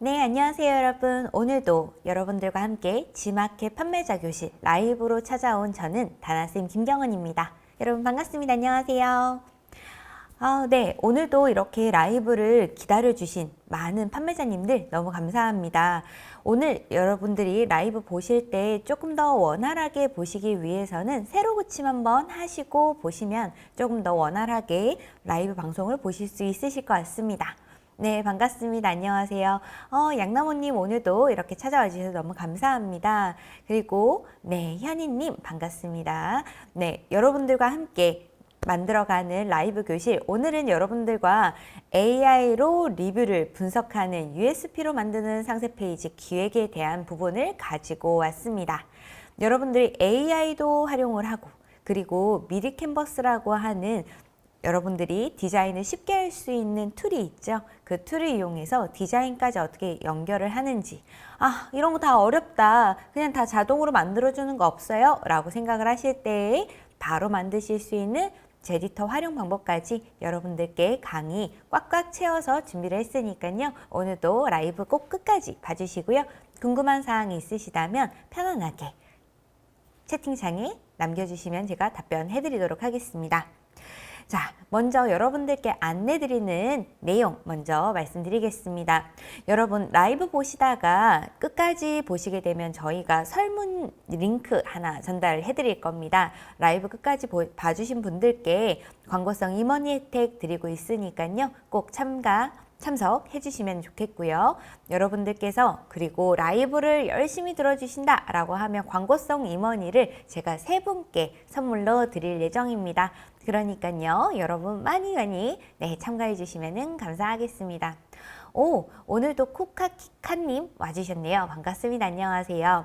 네, 안녕하세요, 여러분. 오늘도 여러분들과 함께 지마켓 판매자 교실 라이브로 찾아온 저는 다나쌤 김경은입니다. 여러분 반갑습니다. 안녕하세요. 네, 오늘도 이렇게 라이브를 기다려주신 많은 판매자님들 너무 감사합니다. 오늘 여러분들이 라이브 보실 때 조금 더 원활하게 보시기 위해서는 세로 고침 한번 하시고 보시면 조금 더 원활하게 라이브 방송을 보실 수 있으실 것 같습니다. 네, 반갑습니다. 안녕하세요. 양나모님 오늘도 이렇게 찾아와 주셔서 너무 감사합니다. 그리고 네, 현희님 반갑습니다. 네, 여러분들과 함께 만들어가는 라이브 교실, 오늘은 여러분들과 AI로 리뷰를 분석하는 USP로 만드는 상세 페이지 기획에 대한 부분을 가지고 왔습니다. 여러분들이 AI도 활용을 하고 그리고 미리 캔버스라고 하는 여러분들이 디자인을 쉽게 할 수 있는 툴이 있죠. 그 툴을 이용해서 디자인까지 어떻게 연결을 하는지, 이런 거 다 어렵다, 그냥 다 자동으로 만들어주는 거 없어요? 라고 생각을 하실 때 바로 만드실 수 있는 제디터 활용 방법까지 여러분들께 강의 꽉꽉 채워서 준비를 했으니까요. 오늘도 라이브 꼭 끝까지 봐주시고요. 궁금한 사항이 있으시다면 편안하게 채팅창에 남겨주시면 제가 답변해 드리도록 하겠습니다. 자, 먼저 여러분들께 안내드리는 내용 먼저 말씀드리겠습니다. 여러분 라이브 보시다가 끝까지 보시게 되면 저희가 설문 링크 하나 전달해 드릴 겁니다. 라이브 끝까지 봐주신 분들께 광고성 임원이 혜택 드리고 있으니까요. 꼭 참석해 주시면 좋겠고요. 여러분들께서 그리고 라이브를 열심히 들어주신다 라고 하면 광고성 임원이를 제가 3분께 선물로 드릴 예정입니다. 그러니까요, 여러분 많이 참가해 주시면 감사하겠습니다. 오늘도 코카키카님 와주셨네요. 반갑습니다. 안녕하세요.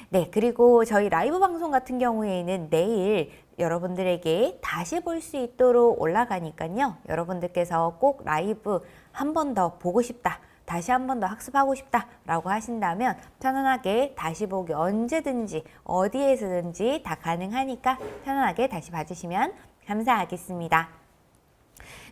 네, 그리고 저희 라이브 방송 같은 경우에는 내일 여러분들에게 다시 볼 수 있도록 올라가니까요. 여러분들께서 꼭 라이브 한 번 더 보고 싶다, 다시 한 번 더 학습하고 싶다 라고 하신다면 편안하게 다시 보기 언제든지 어디에서든지 다 가능하니까 편안하게 다시 봐주시면 감사하겠습니다.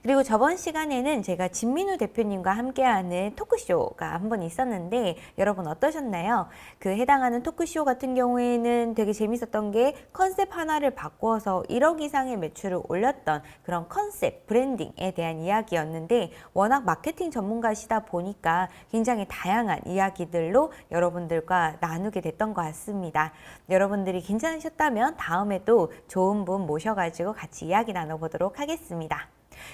그리고 저번 시간에는 제가 진민우 대표님과 함께하는 토크쇼가 한 번 있었는데 여러분 어떠셨나요? 그 해당하는 토크쇼 같은 경우에는 되게 재밌었던 게 컨셉 하나를 바꿔서 1억 이상의 매출을 올렸던 그런 컨셉 브랜딩에 대한 이야기였는데 워낙 마케팅 전문가시다 보니까 굉장히 다양한 이야기들로 여러분들과 나누게 됐던 것 같습니다. 여러분들이 괜찮으셨다면 다음에 또 좋은 분 모셔가지고 같이 이야기 나눠보도록 하겠습니다.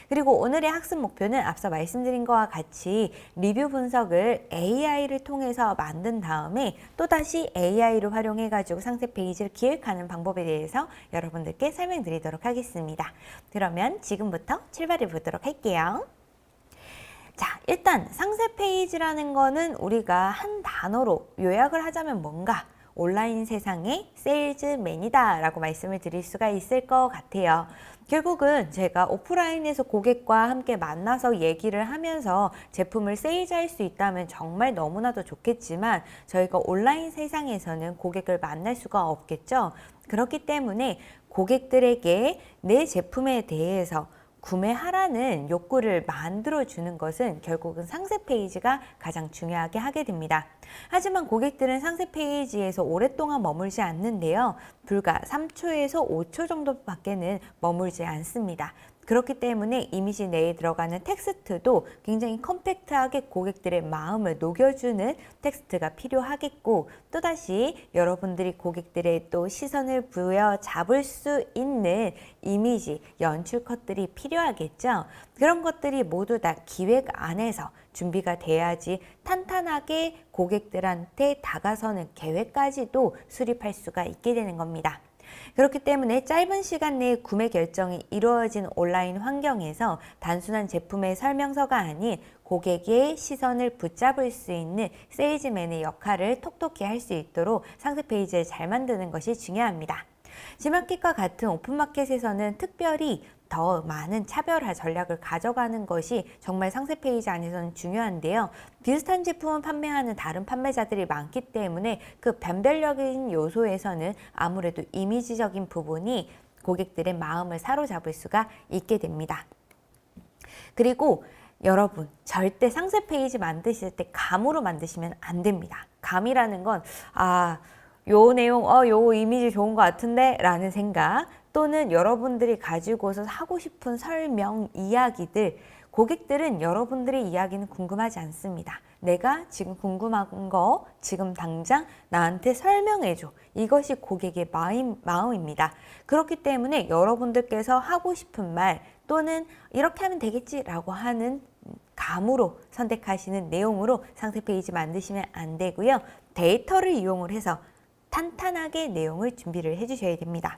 그리고 오늘의 학습 목표는 앞서 말씀드린 것과 같이 리뷰 분석을 AI를 통해서 만든 다음에 또다시 AI를 활용해 가지고 상세 페이지를 기획하는 방법에 대해서 여러분들께 설명드리도록 하겠습니다. 그러면 지금부터 출발해 보도록 할게요. 자, 일단 상세 페이지라는 거는 우리가 한 단어로 요약을 하자면 뭔가 온라인 세상의 세일즈맨이다 라고 말씀을 드릴 수가 있을 것 같아요. 결국은 제가 오프라인에서 고객과 함께 만나서 얘기를 하면서 제품을 세일즈할 수 있다면 정말 너무나도 좋겠지만 저희가 온라인 세상에서는 고객을 만날 수가 없겠죠. 그렇기 때문에 고객들에게 내 제품에 대해서 구매하라는 욕구를 만들어주는 것은 결국은 상세 페이지가 가장 중요하게 하게 됩니다. 하지만 고객들은 상세 페이지에서 오랫동안 머물지 않는데요. 불과 3초에서 5초 정도밖에는 머물지 않습니다. 그렇기 때문에 이미지 내에 들어가는 텍스트도 굉장히 컴팩트하게 고객들의 마음을 녹여주는 텍스트가 필요하겠고 또다시 여러분들이 고객들의 또 시선을 부여잡을 수 있는 이미지, 연출 컷들이 필요하겠죠. 그런 것들이 모두 다 기획 안에서 준비가 돼야지 탄탄하게 고객들한테 다가서는 계획까지도 수립할 수가 있게 되는 겁니다. 그렇기 때문에 짧은 시간 내에 구매 결정이 이루어진 온라인 환경에서 단순한 제품의 설명서가 아닌 고객의 시선을 붙잡을 수 있는 세일즈맨의 역할을 톡톡히 할 수 있도록 상세 페이지를 잘 만드는 것이 중요합니다. 지마켓과 같은 오픈마켓에서는 특별히 더 많은 차별화 전략을 가져가는 것이 정말 상세 페이지 안에서는 중요한데요. 비슷한 제품을 판매하는 다른 판매자들이 많기 때문에 그 변별력인 요소에서는 아무래도 이미지적인 부분이 고객들의 마음을 사로잡을 수가 있게 됩니다. 그리고 여러분 절대 상세 페이지 만드실 때 감으로 만드시면 안 됩니다. 감이라는 건 요 내용, 요 이미지 좋은 것 같은데 라는 생각, 또는 여러분들이 가지고서 하고 싶은 설명, 이야기들, 고객들은 여러분들의 이야기는 궁금하지 않습니다. 내가 지금 궁금한 거 지금 당장 나한테 설명해줘. 이것이 고객의 마음입니다. 그렇기 때문에 여러분들께서 하고 싶은 말 또는 이렇게 하면 되겠지라고 하는 감으로 선택하시는 내용으로 상세 페이지 만드시면 안 되고요. 데이터를 이용을 해서 탄탄하게 내용을 준비를 해주셔야 됩니다.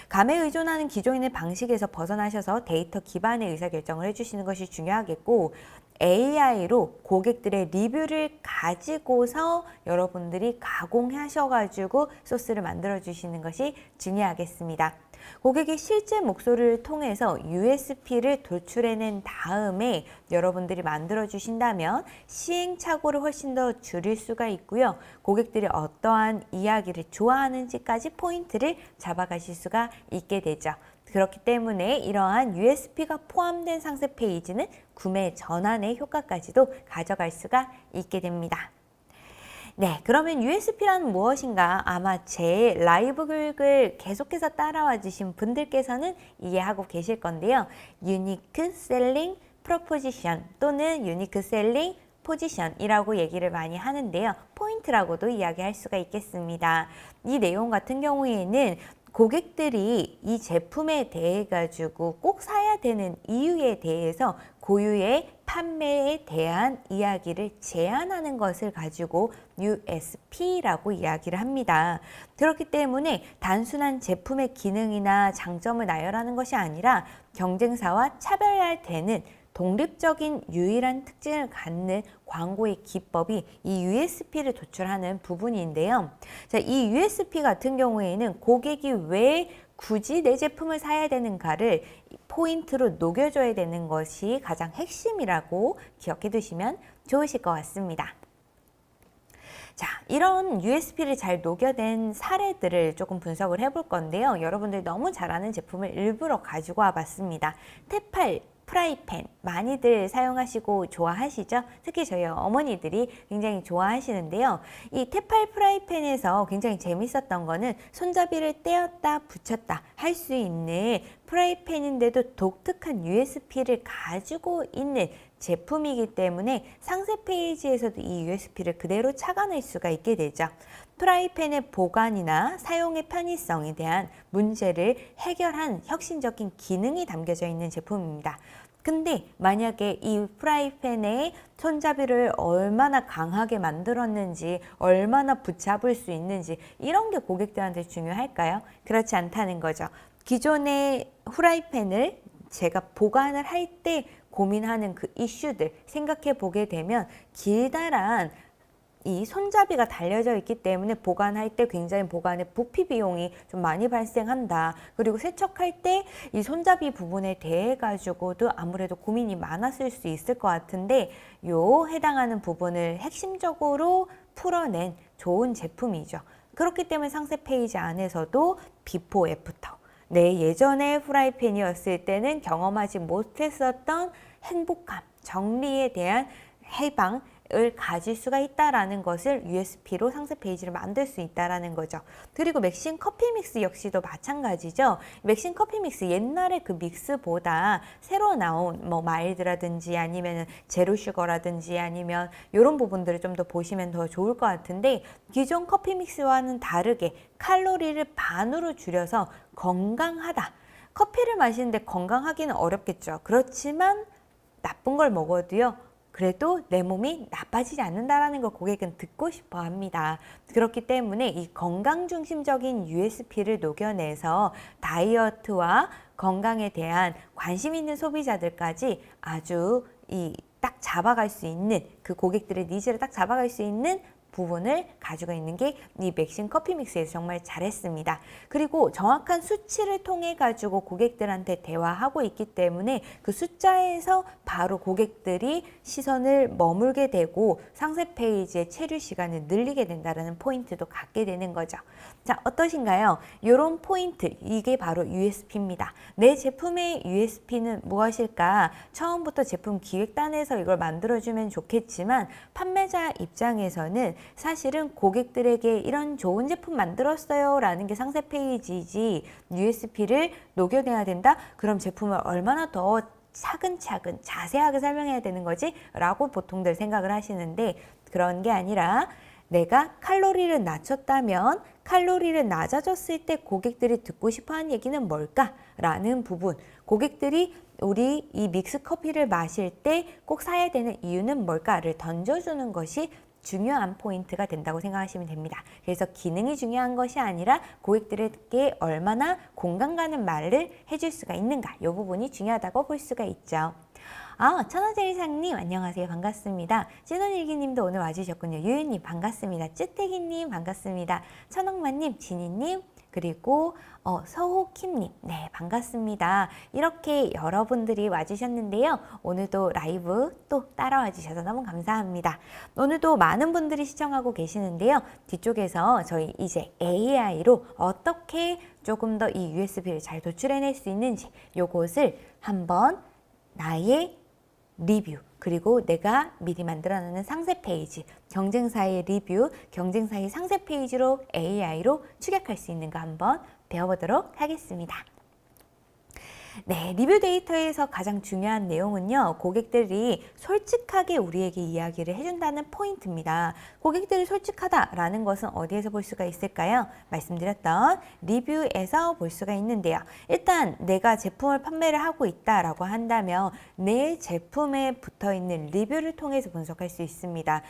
감에 의존하는 기존의 방식에서 벗어나셔서 데이터 기반의 의사결정을 해주시는 것이 중요하겠고, AI로 고객들의 리뷰를 가지고서 여러분들이 가공하셔가지고 소스를 만들어 주시는 것이 중요하겠습니다. 고객의 실제 목소리를 통해서 USP를 도출해낸 다음에 여러분들이 만들어 주신다면 시행착오를 훨씬 더 줄일 수가 있고요. 고객들이 어떠한 이야기를 좋아하는지까지 포인트를 잡아가실 수가 있게 되죠. 그렇기 때문에 이러한 USP가 포함된 상세 페이지는 구매 전환의 효과까지도 가져갈 수가 있게 됩니다. 네, 그러면 USP란 무엇인가? 아마 제 라이브 글을 계속해서 따라와 주신 분들께서는 이해하고 계실 건데요. Unique Selling Proposition 또는 Unique Selling 포지션이라고 얘기를 많이 하는데요. 포인트라고도 이야기할 수가 있겠습니다. 이 내용 같은 경우에는 고객들이 이 제품에 대해 가지고 꼭 사야 되는 이유에 대해서 고유의 판매에 대한 이야기를 제안하는 것을 가지고 USP라고 이야기를 합니다. 그렇기 때문에 단순한 제품의 기능이나 장점을 나열하는 것이 아니라 경쟁사와 차별화되는 독립적인 유일한 특징을 갖는 광고의 기법이 이 USP를 도출하는 부분인데요. 자, 이 USP 같은 경우에는 고객이 왜 굳이 내 제품을 사야 되는가를 포인트로 녹여줘야 되는 것이 가장 핵심이라고 기억해 두시면 좋으실 것 같습니다. 자, 이런 USP를 잘 녹여낸 사례들을 조금 분석을 해볼 건데요. 여러분들이 너무 잘 아는 제품을 일부러 가지고 와봤습니다. 테팔 프라이팬 많이들 사용하시고 좋아하시죠? 특히 저희 어머니들이 굉장히 좋아하시는데요. 이 테팔 프라이팬에서 굉장히 재밌었던 거는 손잡이를 떼었다 붙였다 할 수 있는 프라이팬인데도 독특한 USP를 가지고 있는 제품이기 때문에 상세 페이지에서도 이 USP를 그대로 착안할 수가 있게 되죠. 프라이팬의 보관이나 사용의 편의성에 대한 문제를 해결한 혁신적인 기능이 담겨져 있는 제품입니다. 근데 만약에 이 프라이팬의 손잡이를 얼마나 강하게 만들었는지, 얼마나 붙잡을 수 있는지 이런 게 고객들한테 중요할까요? 그렇지 않다는 거죠. 기존의 프라이팬을 제가 보관을 할 때 고민하는 그 이슈들 생각해 보게 되면 길다란 이 손잡이가 달려져 있기 때문에 보관할 때 굉장히 보관에 부피 비용이 좀 많이 발생한다. 그리고 세척할 때 이 손잡이 부분에 대해 가지고도 아무래도 고민이 많았을 수 있을 것 같은데 요 해당하는 부분을 핵심적으로 풀어낸 좋은 제품이죠. 그렇기 때문에 상세 페이지 안에서도 비포 애프터, 내 예전의 프라이팬이었을 때는 경험하지 못했었던 행복감, 정리에 대한 해방을 가질 수가 있다라는 것을 USP로 상세 페이지를 만들 수 있다라는 거죠. 그리고 맥심 커피 믹스 역시도 마찬가지죠. 맥심 커피 믹스 옛날에 그 믹스보다 새로 나온 뭐 마일드라든지 아니면 제로 슈거라든지 아니면 이런 부분들을 좀 더 보시면 더 좋을 것 같은데, 기존 커피 믹스와는 다르게 칼로리를 반으로 줄여서 건강하다. 커피를 마시는데 건강하기는 어렵겠죠. 그렇지만 나쁜 걸 먹어도요, 그래도 내 몸이 나빠지지 않는다라는 걸 고객은 듣고 싶어 합니다. 그렇기 때문에 이 건강 중심적인 USP를 녹여내서 다이어트와 건강에 대한 관심 있는 소비자들까지 아주 딱 잡아갈 수 있는, 그 고객들의 니즈를 딱 잡아갈 수 있는 부분을 가지고 있는 게 이 맥심 커피 믹스에서 정말 잘했습니다. 그리고 정확한 수치를 통해 가지고 고객들한테 대화하고 있기 때문에 그 숫자에서 바로 고객들이 시선을 머물게 되고 상세 페이지의 체류 시간을 늘리게 된다는 포인트도 갖게 되는 거죠. 자, 어떠신가요? 이런 포인트, 이게 바로 USP입니다. 내 제품의 USP는 무엇일까? 처음부터 제품 기획단에서 이걸 만들어주면 좋겠지만 판매자 입장에서는 사실은 고객들에게 이런 좋은 제품 만들었어요 라는 게 상세 페이지이지 USP를 녹여내야 된다? 그럼 제품을 얼마나 더 차근차근 자세하게 설명해야 되는 거지? 라고 보통들 생각을 하시는데 그런 게 아니라 내가 칼로리를 낮췄다면 칼로리를 낮아졌을 때 고객들이 듣고 싶어하는 얘기는 뭘까? 라는 부분, 고객들이 우리 이 믹스 커피를 마실 때 꼭 사야 되는 이유는 뭘까를 던져주는 것이 중요한 포인트가 된다고 생각하시면 됩니다. 그래서 기능이 중요한 것이 아니라 고객들에게 얼마나 공감 가는 말을 해줄 수가 있는가, 이 부분이 중요하다고 볼 수가 있죠. 천하제일상님 안녕하세요. 반갑습니다. 찐원일기님도 오늘 와주셨군요. 유유님 반갑습니다. 쯔태기님 반갑습니다. 천억만님, 진희님, 그리고 서호킴님, 네 반갑습니다. 이렇게 여러분들이 와주셨는데요. 오늘도 라이브 또 따라와 주셔서 너무 감사합니다. 오늘도 많은 분들이 시청하고 계시는데요. 뒤쪽에서 저희 이제 AI로 어떻게 조금 더 이 USB를 잘 도출해낼 수 있는지 요것을 한번 나의 리뷰, 그리고 내가 미리 만들어놓는 상세 페이지, 경쟁사의 리뷰, 경쟁사의 상세 페이지로 AI로 추격할 수 있는 거 한번 배워보도록 하겠습니다. 네, 리뷰 데이터에서 가장 중요한 내용은요, 고객들이 솔직하게 우리에게 이야기를 해준다는 포인트입니다. 고객들이 솔직하다라는 것은 어디에서 볼 수가 있을까요? 말씀드렸던 리뷰에서 볼 수가 있는데요. 일단 내가 제품을 판매를 하고 있다라고 한다면 내 제품에 붙어있는 리뷰를 통해서 분석할 수 있습니다.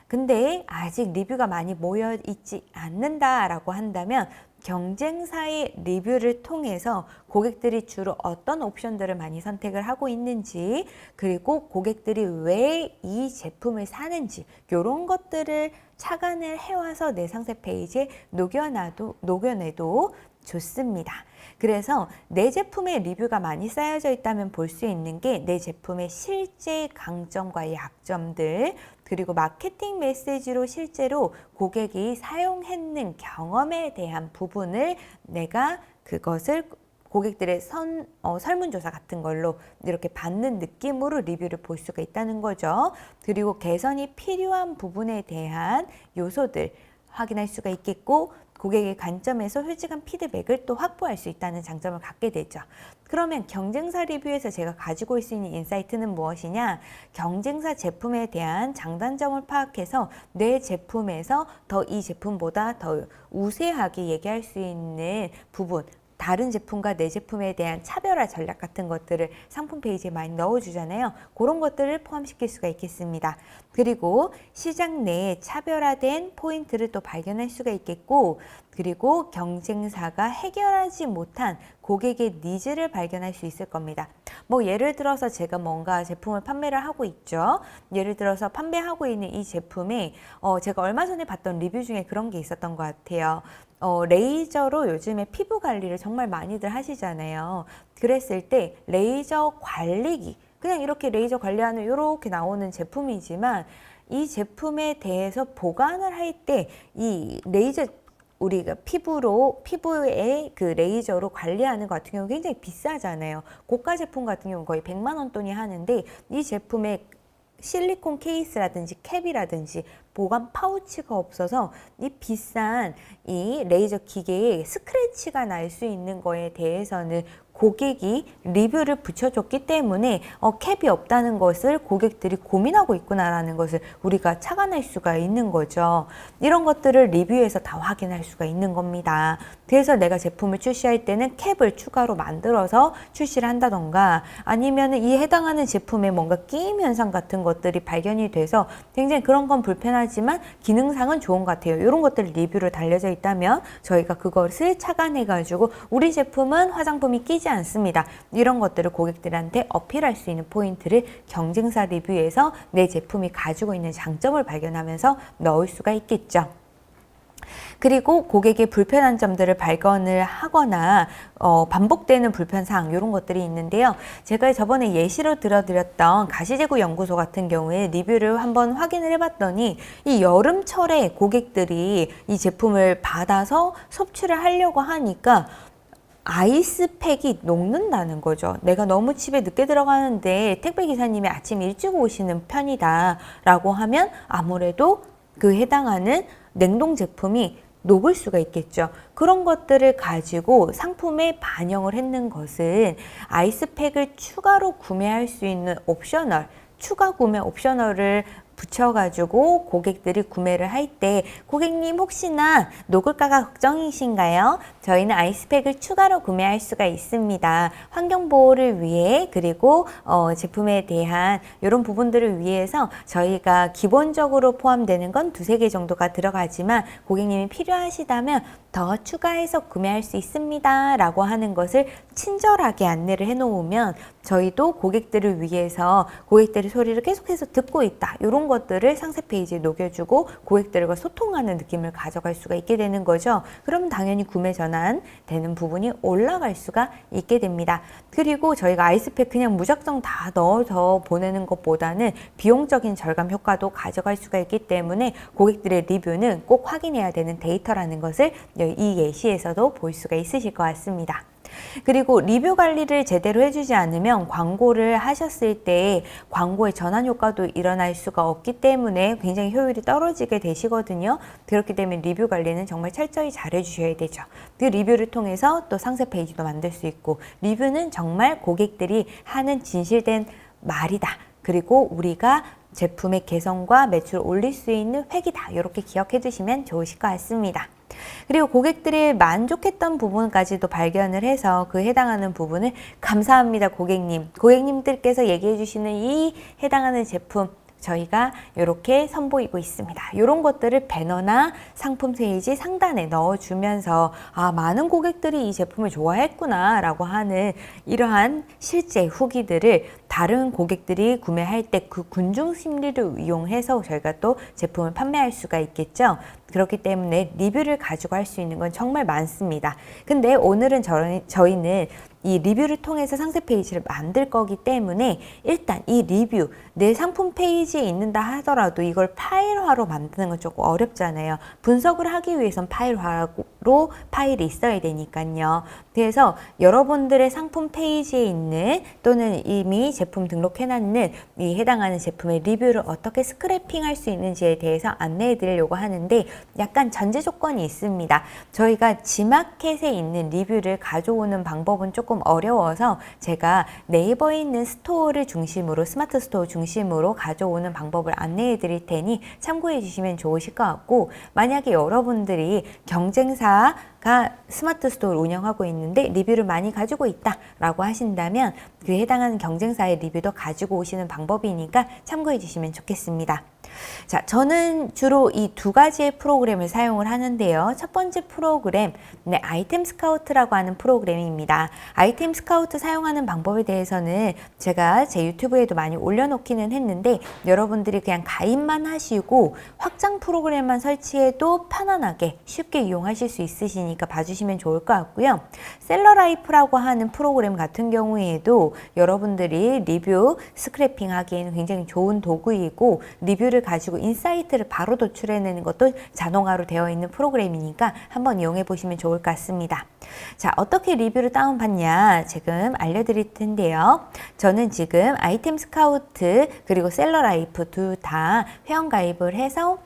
근데 아직 리뷰가 많이 모여 있지 않는다라고 한다면 경쟁사의 리뷰를 통해서 고객들이 주로 어떤 옵션들을 많이 선택을 하고 있는지, 그리고 고객들이 왜 이 제품을 사는지 이런 것들을 착안을 해와서 내 상세 페이지에 녹여내도 좋습니다. 그래서 내 제품의 리뷰가 많이 쌓여져 있다면 볼 수 있는 게 내 제품의 실제 강점과 약점들, 그리고 마케팅 메시지로 실제로 고객이 사용했는 경험에 대한 부분을 내가 그것을 고객들의 설문조사 같은 걸로 이렇게 받는 느낌으로 리뷰를 볼 수가 있다는 거죠. 그리고 개선이 필요한 부분에 대한 요소들 확인할 수가 있겠고, 고객의 관점에서 솔직한 피드백을 또 확보할 수 있다는 장점을 갖게 되죠. 그러면 경쟁사 리뷰에서 제가 가지고 올 수 있는 인사이트는 무엇이냐? 경쟁사 제품에 대한 장단점을 파악해서 내 제품에서 더 이 제품보다 더 우세하게 얘기할 수 있는 부분, 다른 제품과 내 제품에 대한 차별화 전략 같은 것들을 상품 페이지에 많이 넣어주잖아요. 그런 것들을 포함시킬 수가 있겠습니다. 그리고 시장 내에 차별화된 포인트를 또 발견할 수가 있겠고, 그리고 경쟁사가 해결하지 못한 고객의 니즈를 발견할 수 있을 겁니다. 뭐 예를 들어서 제가 뭔가 제품을 판매를 하고 있죠. 예를 들어서 판매하고 있는 이 제품에 제가 얼마 전에 봤던 리뷰 중에 그런 게 있었던 것 같아요. 레이저로 요즘에 피부 관리를 정말 많이들 하시잖아요. 그랬을 때 레이저 관리기, 그냥 이렇게 레이저 관리하는 이렇게 나오는 제품이지만 이 제품에 대해서 보관을 할 때 이 레이저, 우리가 피부에 그 레이저로 관리하는 것 같은 경우 굉장히 비싸잖아요. 고가 제품 같은 경우 거의 100만 원 돈이 하는데 이 제품에 실리콘 케이스라든지 캡이라든지 보관 파우치가 없어서 이 비싼 이 레이저 기계에 스크래치가 날 수 있는 거에 대해서는 고객이 리뷰를 붙여줬기 때문에 캡이 없다는 것을 고객들이 고민하고 있구나라는 것을 우리가 착안할 수가 있는 거죠. 이런 것들을 리뷰에서 다 확인할 수가 있는 겁니다. 그래서 내가 제품을 출시할 때는 캡을 추가로 만들어서 출시를 한다던가, 아니면 이 해당하는 제품에 뭔가 끼임 현상 같은 것들이 발견이 돼서 굉장히 그런 건 불편하지만 기능상은 좋은 것 같아요. 이런 것들 리뷰로 달려져 있다면 저희가 그것을 착안해 가지고 우리 제품은 화장품이 끼지 튀지 않습니다. 이런 것들을 고객들한테 어필할 수 있는 포인트를 경쟁사 리뷰에서 내 제품이 가지고 있는 장점을 발견하면서 넣을 수가 있겠죠. 그리고 고객의 불편한 점들을 발견을 하거나 반복되는 불편사항 이런 것들이 있는데요. 제가 저번에 예시로 들어드렸던 가시제구 연구소 같은 경우에 리뷰를 한번 확인을 해봤더니 이 여름철에 고객들이 이 제품을 받아서 섭취를 하려고 하니까 아이스팩이 녹는다는 거죠. 내가 너무 집에 늦게 들어가는데 택배 기사님이 아침 일찍 오시는 편이다 라고 하면 아무래도 그 해당하는 냉동 제품이 녹을 수가 있겠죠. 그런 것들을 가지고 상품에 반영을 했는 것은 아이스팩을 추가로 구매할 수 있는 옵셔널, 추가 구매 옵셔널을 붙여가지고 고객들이 구매를 할 때 고객님 혹시나 녹을까가 걱정이신가요? 저희는 아이스팩을 추가로 구매할 수가 있습니다. 환경보호를 위해 그리고 제품에 대한 이런 부분들을 위해서 저희가 기본적으로 포함되는 건 2-3개 정도가 들어가지만 고객님이 필요하시다면 더 추가해서 구매할 수 있습니다 라고 하는 것을 친절하게 안내를 해 놓으면 저희도 고객들을 위해서 고객들의 소리를 계속해서 듣고 있다 이런 것들을 상세 페이지에 녹여주고 고객들과 소통하는 느낌을 가져갈 수가 있게 되는 거죠. 그러면 당연히 구매 전환 되는 부분이 올라갈 수가 있게 됩니다. 그리고 저희가 아이스팩 그냥 무작정 다 넣어서 보내는 것보다는 비용적인 절감 효과도 가져갈 수가 있기 때문에 고객들의 리뷰는 꼭 확인해야 되는 데이터라는 것을 이 예시에서도 볼 수가 있으실 것 같습니다. 그리고 리뷰 관리를 제대로 해주지 않으면 광고를 하셨을 때 광고의 전환 효과도 일어날 수가 없기 때문에 굉장히 효율이 떨어지게 되시거든요. 그렇기 때문에 리뷰 관리는 정말 철저히 잘 해주셔야 되죠. 그 리뷰를 통해서 또 상세 페이지도 만들 수 있고 리뷰는 정말 고객들이 하는 진실된 말이다. 그리고 우리가 제품의 개선과 매출을 올릴 수 있는 획이다. 이렇게 기억해 두시면 좋으실 것 같습니다. 그리고 고객들이 만족했던 부분까지도 발견을 해서 그 해당하는 부분을 감사합니다 고객님. 고객님들께서 얘기해 주시는 이 해당하는 제품 저희가 이렇게 선보이고 있습니다. 이런 것들을 배너나 상품 페이지 상단에 넣어주면서 많은 고객들이 이 제품을 좋아했구나 라고 하는 이러한 실제 후기들을 다른 고객들이 구매할 때 그 군중 심리를 이용해서 저희가 또 제품을 판매할 수가 있겠죠. 그렇기 때문에 리뷰를 가지고 할 수 있는 건 정말 많습니다. 근데 오늘은 저희는 이 리뷰를 통해서 상세 페이지를 만들 거기 때문에 일단 이 리뷰 내 상품 페이지에 있는다 하더라도 이걸 파일화로 만드는 건 조금 어렵잖아요. 분석을 하기 위해선 파일화로 파일이 있어야 되니까요. 그래서 여러분들의 상품 페이지에 있는 또는 이미 제품 등록해놨는 이 해당하는 제품의 리뷰를 어떻게 스크래핑 할 수 있는지에 대해서 안내해 드리려고 하는데 약간 전제 조건이 있습니다. 저희가 지마켓에 있는 리뷰를 가져오는 방법은 조금 어려워서 제가 네이버에 있는 스토어를 중심으로 스마트 스토어 중심으로 가져오는 방법을 안내해 드릴 테니 참고해 주시면 좋으실 것 같고 만약에 여러분들이 경쟁사가 스마트 스토어를 운영하고 있는데 리뷰를 많이 가지고 있다 라고 하신다면 그 해당하는 경쟁사의 리뷰도 가지고 오시는 방법이니까 참고해 주시면 좋겠습니다. 자, 저는 주로 이 2가지의 프로그램을 사용을 하는데요. 첫 번째 프로그램, 아이템 스카우트라고 하는 프로그램입니다. 아이템 스카우트 사용하는 방법에 대해서는 제가 제 유튜브에도 많이 올려놓기는 했는데 여러분들이 그냥 가입만 하시고 확장 프로그램만 설치해도 편안하게 쉽게 이용하실 수 있으시니까 봐주시면 좋을 것 같고요. 셀러라이프라고 하는 프로그램 같은 경우에도 여러분들이 리뷰 스크래핑 하기에는 굉장히 좋은 도구이고 리뷰를 가지고 인사이트를 바로 도출해내는 것도 자동화로 되어 있는 프로그램이니까 한번 이용해 보시면 좋을 것 같습니다. 자, 어떻게 리뷰를 다운받냐 지금 알려드릴 텐데요. 저는 지금 아이템 스카우트 그리고 셀러라이프 둘 다 회원가입을 해서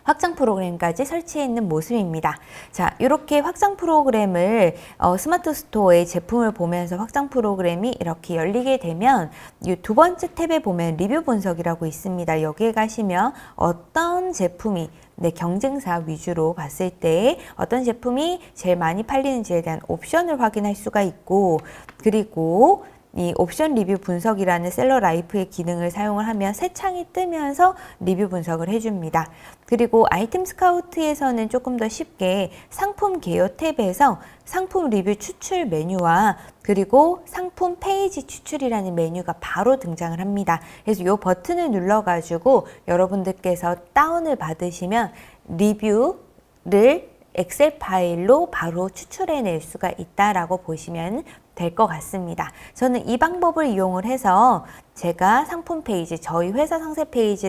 확장 프로그램까지 설치해 있는 모습입니다. 자, 이렇게 확장 프로그램을 스마트 스토어의 제품을 보면서 확장 프로그램이 이렇게 열리게 되면 이 2번째 탭에 보면 리뷰 분석이라고 있습니다. 여기에 가시면 어떤 제품이 내 경쟁사 위주로 봤을 때 어떤 제품이 제일 많이 팔리는지에 대한 옵션을 확인할 수가 있고 그리고 이 옵션 리뷰 분석이라는 셀러 라이프의 기능을 사용을 하면 새 창이 뜨면서 리뷰 분석을 해줍니다. 그리고 아이템 스카우트에서는 조금 더 쉽게 상품 개요 탭에서 상품 리뷰 추출 메뉴와 그리고 상품 페이지 추출이라는 메뉴가 바로 등장을 합니다. 그래서 이 버튼을 눌러가지고 여러분들께서 다운을 받으시면 리뷰를 엑셀 파일로 바로 추출해낼 수가 있다라고 보시면 될 것 같습니다. 저는 이 방법을 이용을 해서 제가 상품 페이지, 저희 회사 상세 페이지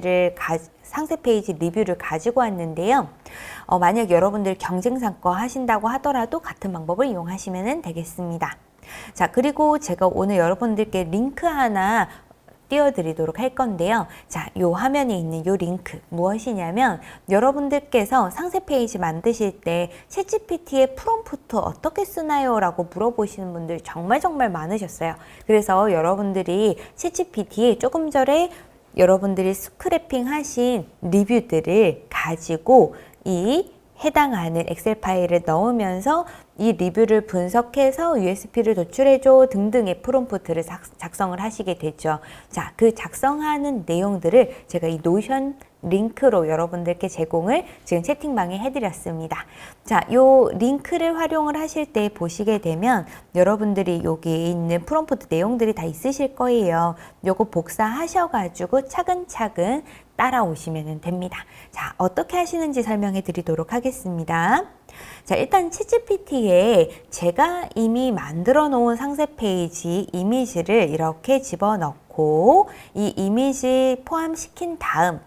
리뷰를 가지고 왔는데요. 만약 여러분들 경쟁사 거 하신다고 하더라도 같은 방법을 이용하시면 되겠습니다. 자, 그리고 제가 오늘 여러분들께 링크 하나 띄워드리도록 할 건데요. 자, 요 화면에 있는 요 링크 무엇이냐면 여러분들께서 상세 페이지 만드실 때 챗GPT의 프롬프트 어떻게 쓰나요? 라고 물어보시는 분들 정말 많으셨어요. 그래서 여러분들이 챗GPT에 조금 전에 여러분들이 스크래핑 하신 리뷰들을 가지고 이 해당하는 엑셀 파일을 넣으면서 이 리뷰를 분석해서 USP를 도출해줘 등등의 프롬프트를 작성을 하시게 되죠. 자, 그 작성하는 내용들을 제가 이 노션 링크로 여러분들께 제공을 지금 채팅방에 해드렸습니다. 자, 요 링크를 활용을 하실 때 보시게 되면 여러분들이 여기 있는 프롬프트 내용들이 다 있으실 거예요. 요거 복사하셔가지고 차근차근 따라오시면 됩니다. 자, 어떻게 하시는지 설명해 드리도록 하겠습니다. 자, 일단 챗GPT에 제가 이미 만들어 놓은 상세 페이지 이미지를 이렇게 집어넣고 이 이미지 포함시킨 다음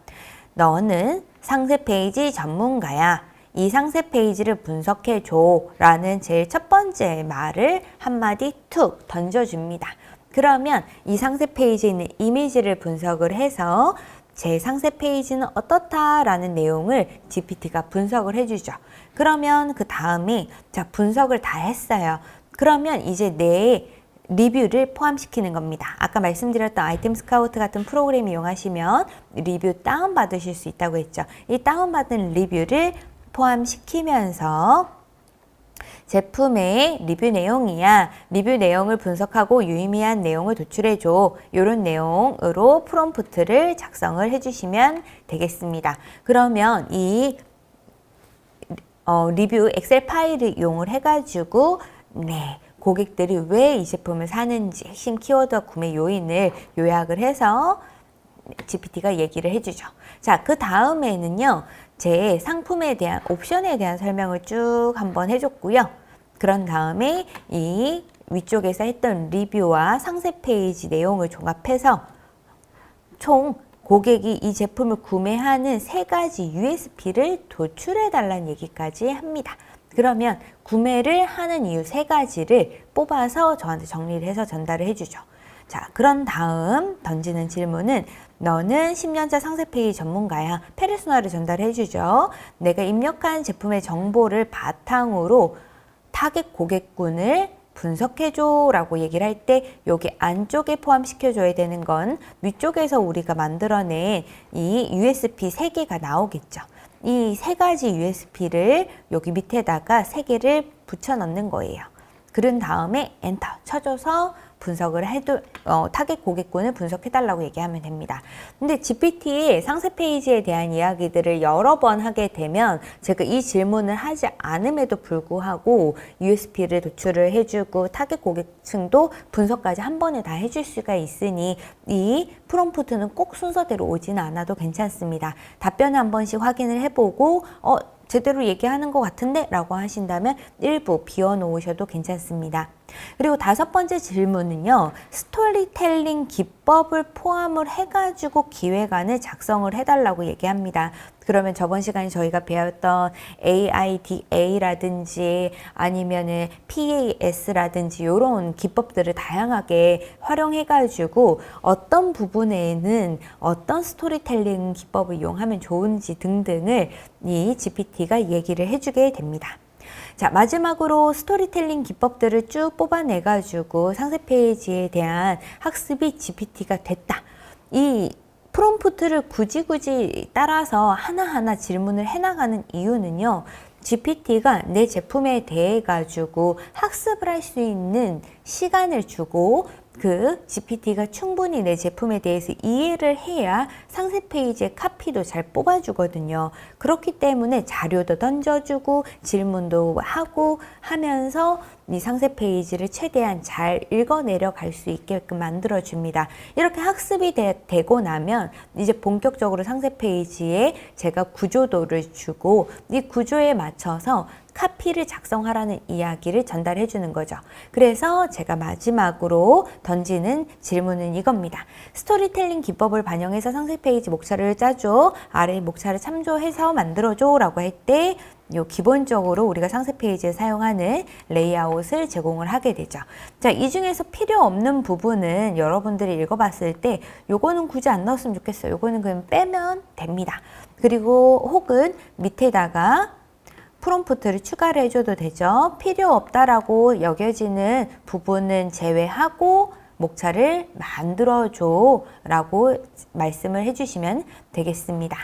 너는 상세 페이지 전문가야. 이 상세 페이지를 분석해 줘 라는 제일 첫 번째 말을 한마디 툭 던져줍니다. 그러면 이 상세 페이지에 있는 이미지를 분석을 해서 제 상세 페이지는 어떻다라는 내용을 GPT가 분석을 해주죠. 그러면 그 다음에 자, 분석을 다 했어요. 그러면 이제 내 리뷰를 포함시키는 겁니다. 아까 말씀드렸던 아이템 스카우트 같은 프로그램 이용하시면 리뷰 다운받으실 수 있다고 했죠. 이 다운받은 리뷰를 포함시키면서 제품의 리뷰 내용이야. 리뷰 내용을 분석하고 유의미한 내용을 도출해줘. 이런 내용으로 프롬프트를 작성을 해주시면 되겠습니다. 그러면 이 리뷰 엑셀 파일을 이용을 해가지고 고객들이 왜 이 제품을 사는지 핵심 키워드와 구매 요인을 요약을 해서 GPT가 얘기를 해주죠. 자, 그 다음에는요. 제 상품에 대한 옵션에 대한 설명을 쭉 한번 해줬고요. 그런 다음에 이 위쪽에서 했던 리뷰와 상세 페이지 내용을 종합해서 총 고객이 이 제품을 구매하는 3가지 USP를 도출해 달라는 얘기까지 합니다. 그러면 구매를 하는 이유 3가지를 뽑아서 저한테 정리를 해서 전달을 해주죠. 자, 그런 다음 던지는 질문은 너는 10년차 상세 페이지 전문가야. 페르소나를 전달해 주죠. 내가 입력한 제품의 정보를 바탕으로 타겟 고객군을 분석해줘 라고 얘기를 할 때 여기 안쪽에 포함시켜줘야 되는 건 위쪽에서 우리가 만들어낸 이 USP 3개가 나오겠죠. 이 3가지 USP를 여기 밑에다가 3개를 붙여 넣는 거예요. 그런 다음에 엔터 쳐줘서 분석을 해도 타겟 고객군을 분석해달라고 얘기하면 됩니다. 근데 GPT의 상세 페이지에 대한 이야기들을 여러 번 하게 되면 제가 이 질문을 하지 않음에도 불구하고 USP를 도출을 해주고 타겟 고객층도 분석까지 한 번에 다 해줄 수가 있으니 이 프롬프트는 꼭 순서대로 오지는 않아도 괜찮습니다. 답변을 한 번씩 확인을 해보고 제대로 얘기하는 것 같은데? 라고 하신다면 일부 비워놓으셔도 괜찮습니다. 그리고 5번째 질문은요. 스토리텔링 기법을 포함을 해가지고 기획안을 작성을 해달라고 얘기합니다. 그러면 저번 시간에 저희가 배웠던 AIDA라든지 아니면은 PAS라든지 이런 기법들을 다양하게 활용해가지고 어떤 부분에는 어떤 스토리텔링 기법을 이용하면 좋은지 등등을 이 GPT가 얘기를 해주게 됩니다. 자, 마지막으로 스토리텔링 기법들을 쭉 뽑아내가지고 상세 페이지에 대한 학습이 GPT가 됐다. 이 프롬프트를 굳이 따라서 하나하나 질문을 해나가는 이유는요. GPT가 내 제품에 대해 가지고 학습을 할 수 있는 시간을 주고 그 GPT가 충분히 내 제품에 대해서 이해를 해야 상세 페이지의 카피도 잘 뽑아주거든요. 그렇기 때문에 자료도 던져주고 질문도 하고 하면서 이 상세 페이지를 최대한 잘 읽어내려 갈 수 있게끔 만들어줍니다. 이렇게 학습이 되고 나면 이제 본격적으로 상세 페이지에 제가 구조도를 주고 이 구조에 맞춰서 카피를 작성하라는 이야기를 전달해 주는 거죠. 그래서 제가 마지막으로 던지는 질문은 이겁니다. 스토리텔링 기법을 반영해서 상세 페이지 목차를 짜줘. 아래 목차를 참조해서 만들어줘 라고 할 때 기본적으로 우리가 상세 페이지에 사용하는 레이아웃을 제공을 하게 되죠. 자, 이 중에서 필요 없는 부분은 여러분들이 읽어봤을 때 요거는 굳이 안 넣었으면 좋겠어요. 요거는 그냥 빼면 됩니다. 그리고 혹은 밑에다가 프롬프트를 추가를 해줘도 되죠. 필요 없다라고 여겨지는 부분은 제외하고 목차를 만들어줘 라고 말씀을 해주시면 되겠습니다.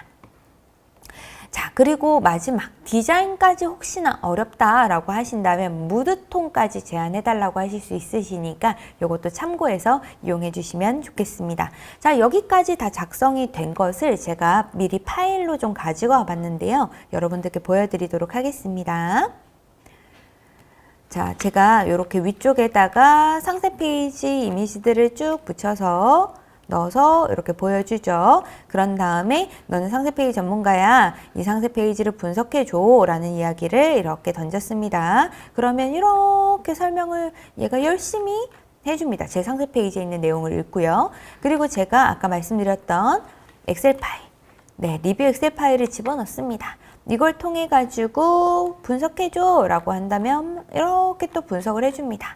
자, 그리고 마지막 디자인까지 혹시나 어렵다라고 하신다면 무드톤까지 제안해달라고 하실 수 있으시니까 이것도 참고해서 이용해 주시면 좋겠습니다. 자, 여기까지 다 작성이 된 것을 제가 미리 파일로 좀 가지고 와봤는데요. 여러분들께 보여드리도록 하겠습니다. 자, 제가 이렇게 위쪽에다가 상세 페이지 이미지들을 쭉 붙여서 넣어서 이렇게 보여주죠. 그런 다음에 너는 상세 페이지 전문가야. 이 상세 페이지를 분석해줘 라는 이야기를 이렇게 던졌습니다. 그러면 이렇게 설명을 얘가 열심히 해줍니다. 제 상세 페이지에 있는 내용을 읽고요. 그리고 제가 아까 말씀드렸던 엑셀 파일, 네, 리뷰 엑셀 파일을 집어넣습니다. 이걸 통해 가지고 분석해줘 라고 한다면 이렇게 또 분석을 해줍니다.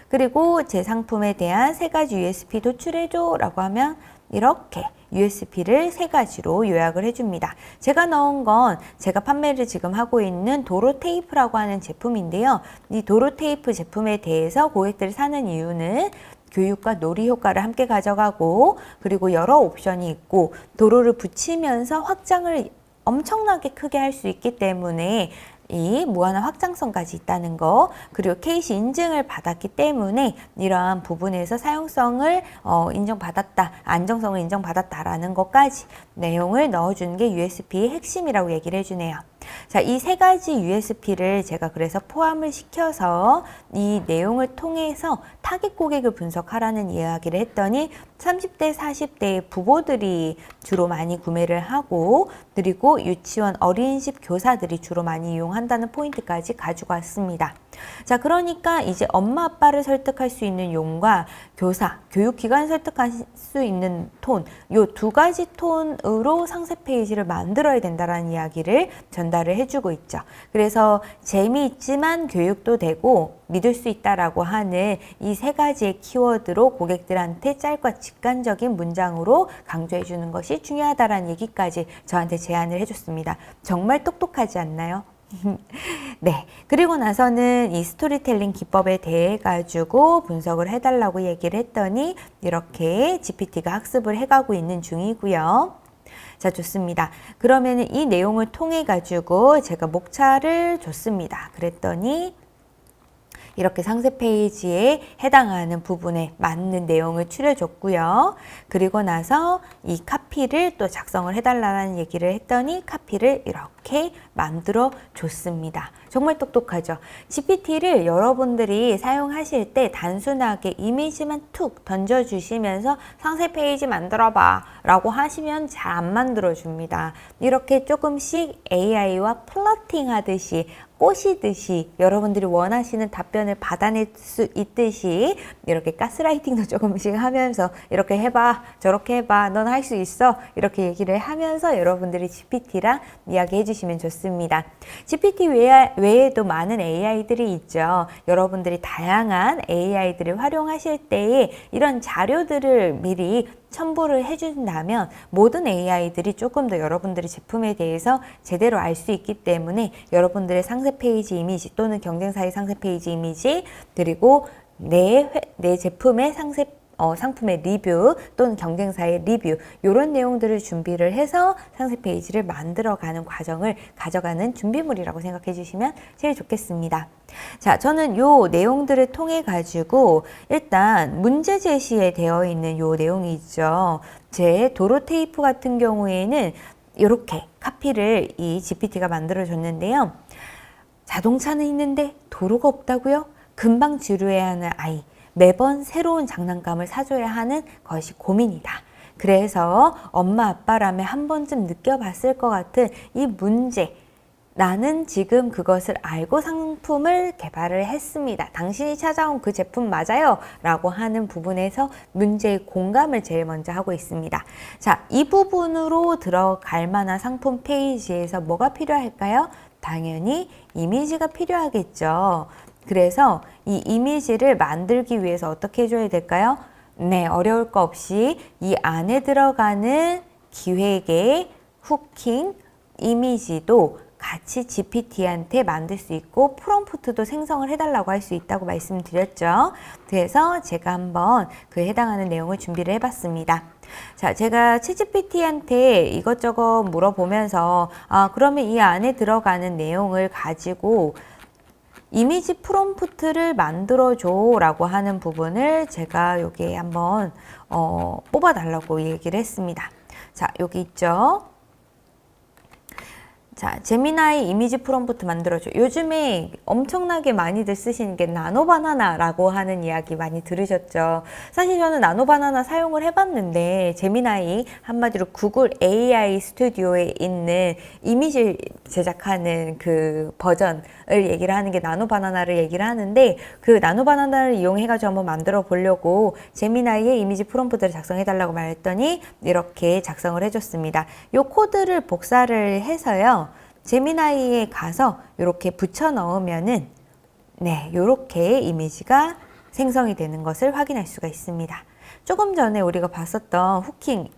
그리고 제 상품에 대한 3가지 USP 도출해줘 라고 하면 이렇게 USP를 3가지로 요약을 해줍니다. 제가 넣은 건 제가 판매를 지금 하고 있는 도로 테이프라고 하는 제품인데요. 이 도로 테이프 제품에 대해서 고객들이 사는 이유는 교육과 놀이 효과를 함께 가져가고 그리고 여러 옵션이 있고 도로를 붙이면서 확장을 엄청나게 크게 할 수 있기 때문에 이 무한한 확장성까지 있다는 거, 그리고 KC 인증을 받았기 때문에 이러한 부분에서 사용성을 인정받았다, 안정성을 인정받았다라는 것까지 내용을 넣어주는 게 USP의 핵심이라고 얘기를 해주네요. 자, 이 3가지 USP를 제가 그래서 포함을 시켜서 이 내용을 통해서 타깃 고객을 분석하라는 이야기를 했더니 30대, 40대의 부모들이 주로 많이 구매를 하고 그리고 유치원 어린이집 교사들이 주로 많이 이용한다는 포인트까지 가지고 왔습니다. 자, 그러니까 이제 엄마 아빠를 설득할 수 있는 용과 교사, 교육기관 설득할 수 있는 톤, 요 2가지 톤으로 상세 페이지를 만들어야 된다라는 이야기를 전달을 해주고 있죠. 그래서 재미있지만 교육도 되고 믿을 수 있다라고 하는 이 3가지의 키워드로 고객들한테 짧고 직관적인 문장으로 강조해 주는 것이 중요하다라는 얘기까지 저한테 제안을 해줬습니다. 정말 똑똑하지 않나요? 네, 그리고 나서는 이 스토리텔링 기법에 대해 가지고 분석을 해달라고 얘기를 했더니 이렇게 GPT가 학습을 해가고 있는 중이고요. 자, 좋습니다. 그러면 이 내용을 통해 가지고 제가 목차를 줬습니다. 그랬더니 이렇게 상세 페이지에 해당하는 부분에 맞는 내용을 추려줬고요. 그리고 나서 이 카피를 또 작성을 해달라는 얘기를 했더니 카피를 이렇게 만들어 줬습니다. 정말 똑똑하죠. GPT를 여러분들이 사용하실 때 단순하게 이미지만 툭 던져주시면서 상세 페이지 만들어봐 라고 하시면 잘 안 만들어줍니다. 이렇게 조금씩 AI와 플러팅 하듯이 꼬시듯이 여러분들이 원하시는 답변을 받아낼 수 있듯이 이렇게 가스라이팅도 조금씩 하면서 이렇게 해봐, 저렇게 해봐, 넌 할 수 있어 이렇게 얘기를 하면서 여러분들이 GPT랑 이야기해 주시면 좋습니다. GPT 외에도 많은 AI들이 있죠. 여러분들이 다양한 AI들을 활용하실 때에 이런 자료들을 미리 첨부를 해준다면 모든 AI들이 조금 더 여러분들의 제품에 대해서 제대로 알 수 있기 때문에 여러분들의 상세 페이지 이미지 또는 경쟁사의 상세 페이지 이미지 그리고 내 제품의 상세 상품의 리뷰 또는 경쟁사의 리뷰 이런 내용들을 준비를 해서 상세 페이지를 만들어가는 과정을 가져가는 준비물이라고 생각해 주시면 제일 좋겠습니다. 자, 저는 요 내용들을 통해 가지고 일단 문제 제시에 되어 있는 요 내용이 있죠. 제 도로 테이프 같은 경우에는 이렇게 카피를 이 GPT가 만들어 줬는데요. 자동차는 있는데 도로가 없다고요? 금방 지루해야 하는 아이, 매번 새로운 장난감을 사줘야 하는 것이 고민이다. 그래서 엄마 아빠라면 한 번쯤 느껴봤을 것 같은 이 문제, 나는 지금 그것을 알고 상품을 개발을 했습니다. 당신이 찾아온 그 제품 맞아요? 라고 하는 부분에서 문제의 공감을 제일 먼저 하고 있습니다. 자, 이 부분으로 들어갈 만한 상품 페이지에서 뭐가 필요할까요? 당연히 이미지가 필요하겠죠. 그래서 이 이미지를 만들기 위해서 어떻게 해줘야 될까요? 네, 어려울 거 없이 이 안에 들어가는 기획의 후킹, 이미지도 같이 GPT한테 만들 수 있고 프롬프트도 생성을 해달라고 할 수 있다고 말씀드렸죠. 그래서 제가 한번 그 해당하는 내용을 준비를 해봤습니다. 자, 제가 챗GPT한테 이것저것 물어보면서 그러면 이 안에 들어가는 내용을 가지고 이미지 프롬프트를 만들어줘 라고 하는 부분을 제가 여기에 한번 뽑아달라고 얘기를 했습니다. 자, 여기 있죠. 자, 제미나이 이미지 프롬프트 만들어줘. 요즘에 엄청나게 많이들 쓰시는 게 나노바나나라고 하는 이야기 많이 들으셨죠. 사실 저는 나노바나나 사용을 해봤는데 제미나이, 한마디로 구글 AI 스튜디오에 있는 이미지 제작하는 그 버전을 얘기를 하는 게 나노바나나를 얘기를 하는데, 그 나노바나나를 이용해가지고 한번 만들어 보려고 제미나이의 이미지 프롬프트를 작성해달라고 말했더니 이렇게 작성을 해줬습니다. 요 코드를 복사를 해서요, 제미나이에 가서 이렇게 붙여 넣으면은 네, 이렇게 이미지가 생성이 되는 것을 확인할 수가 있습니다. 조금 전에 우리가 봤었던 후킹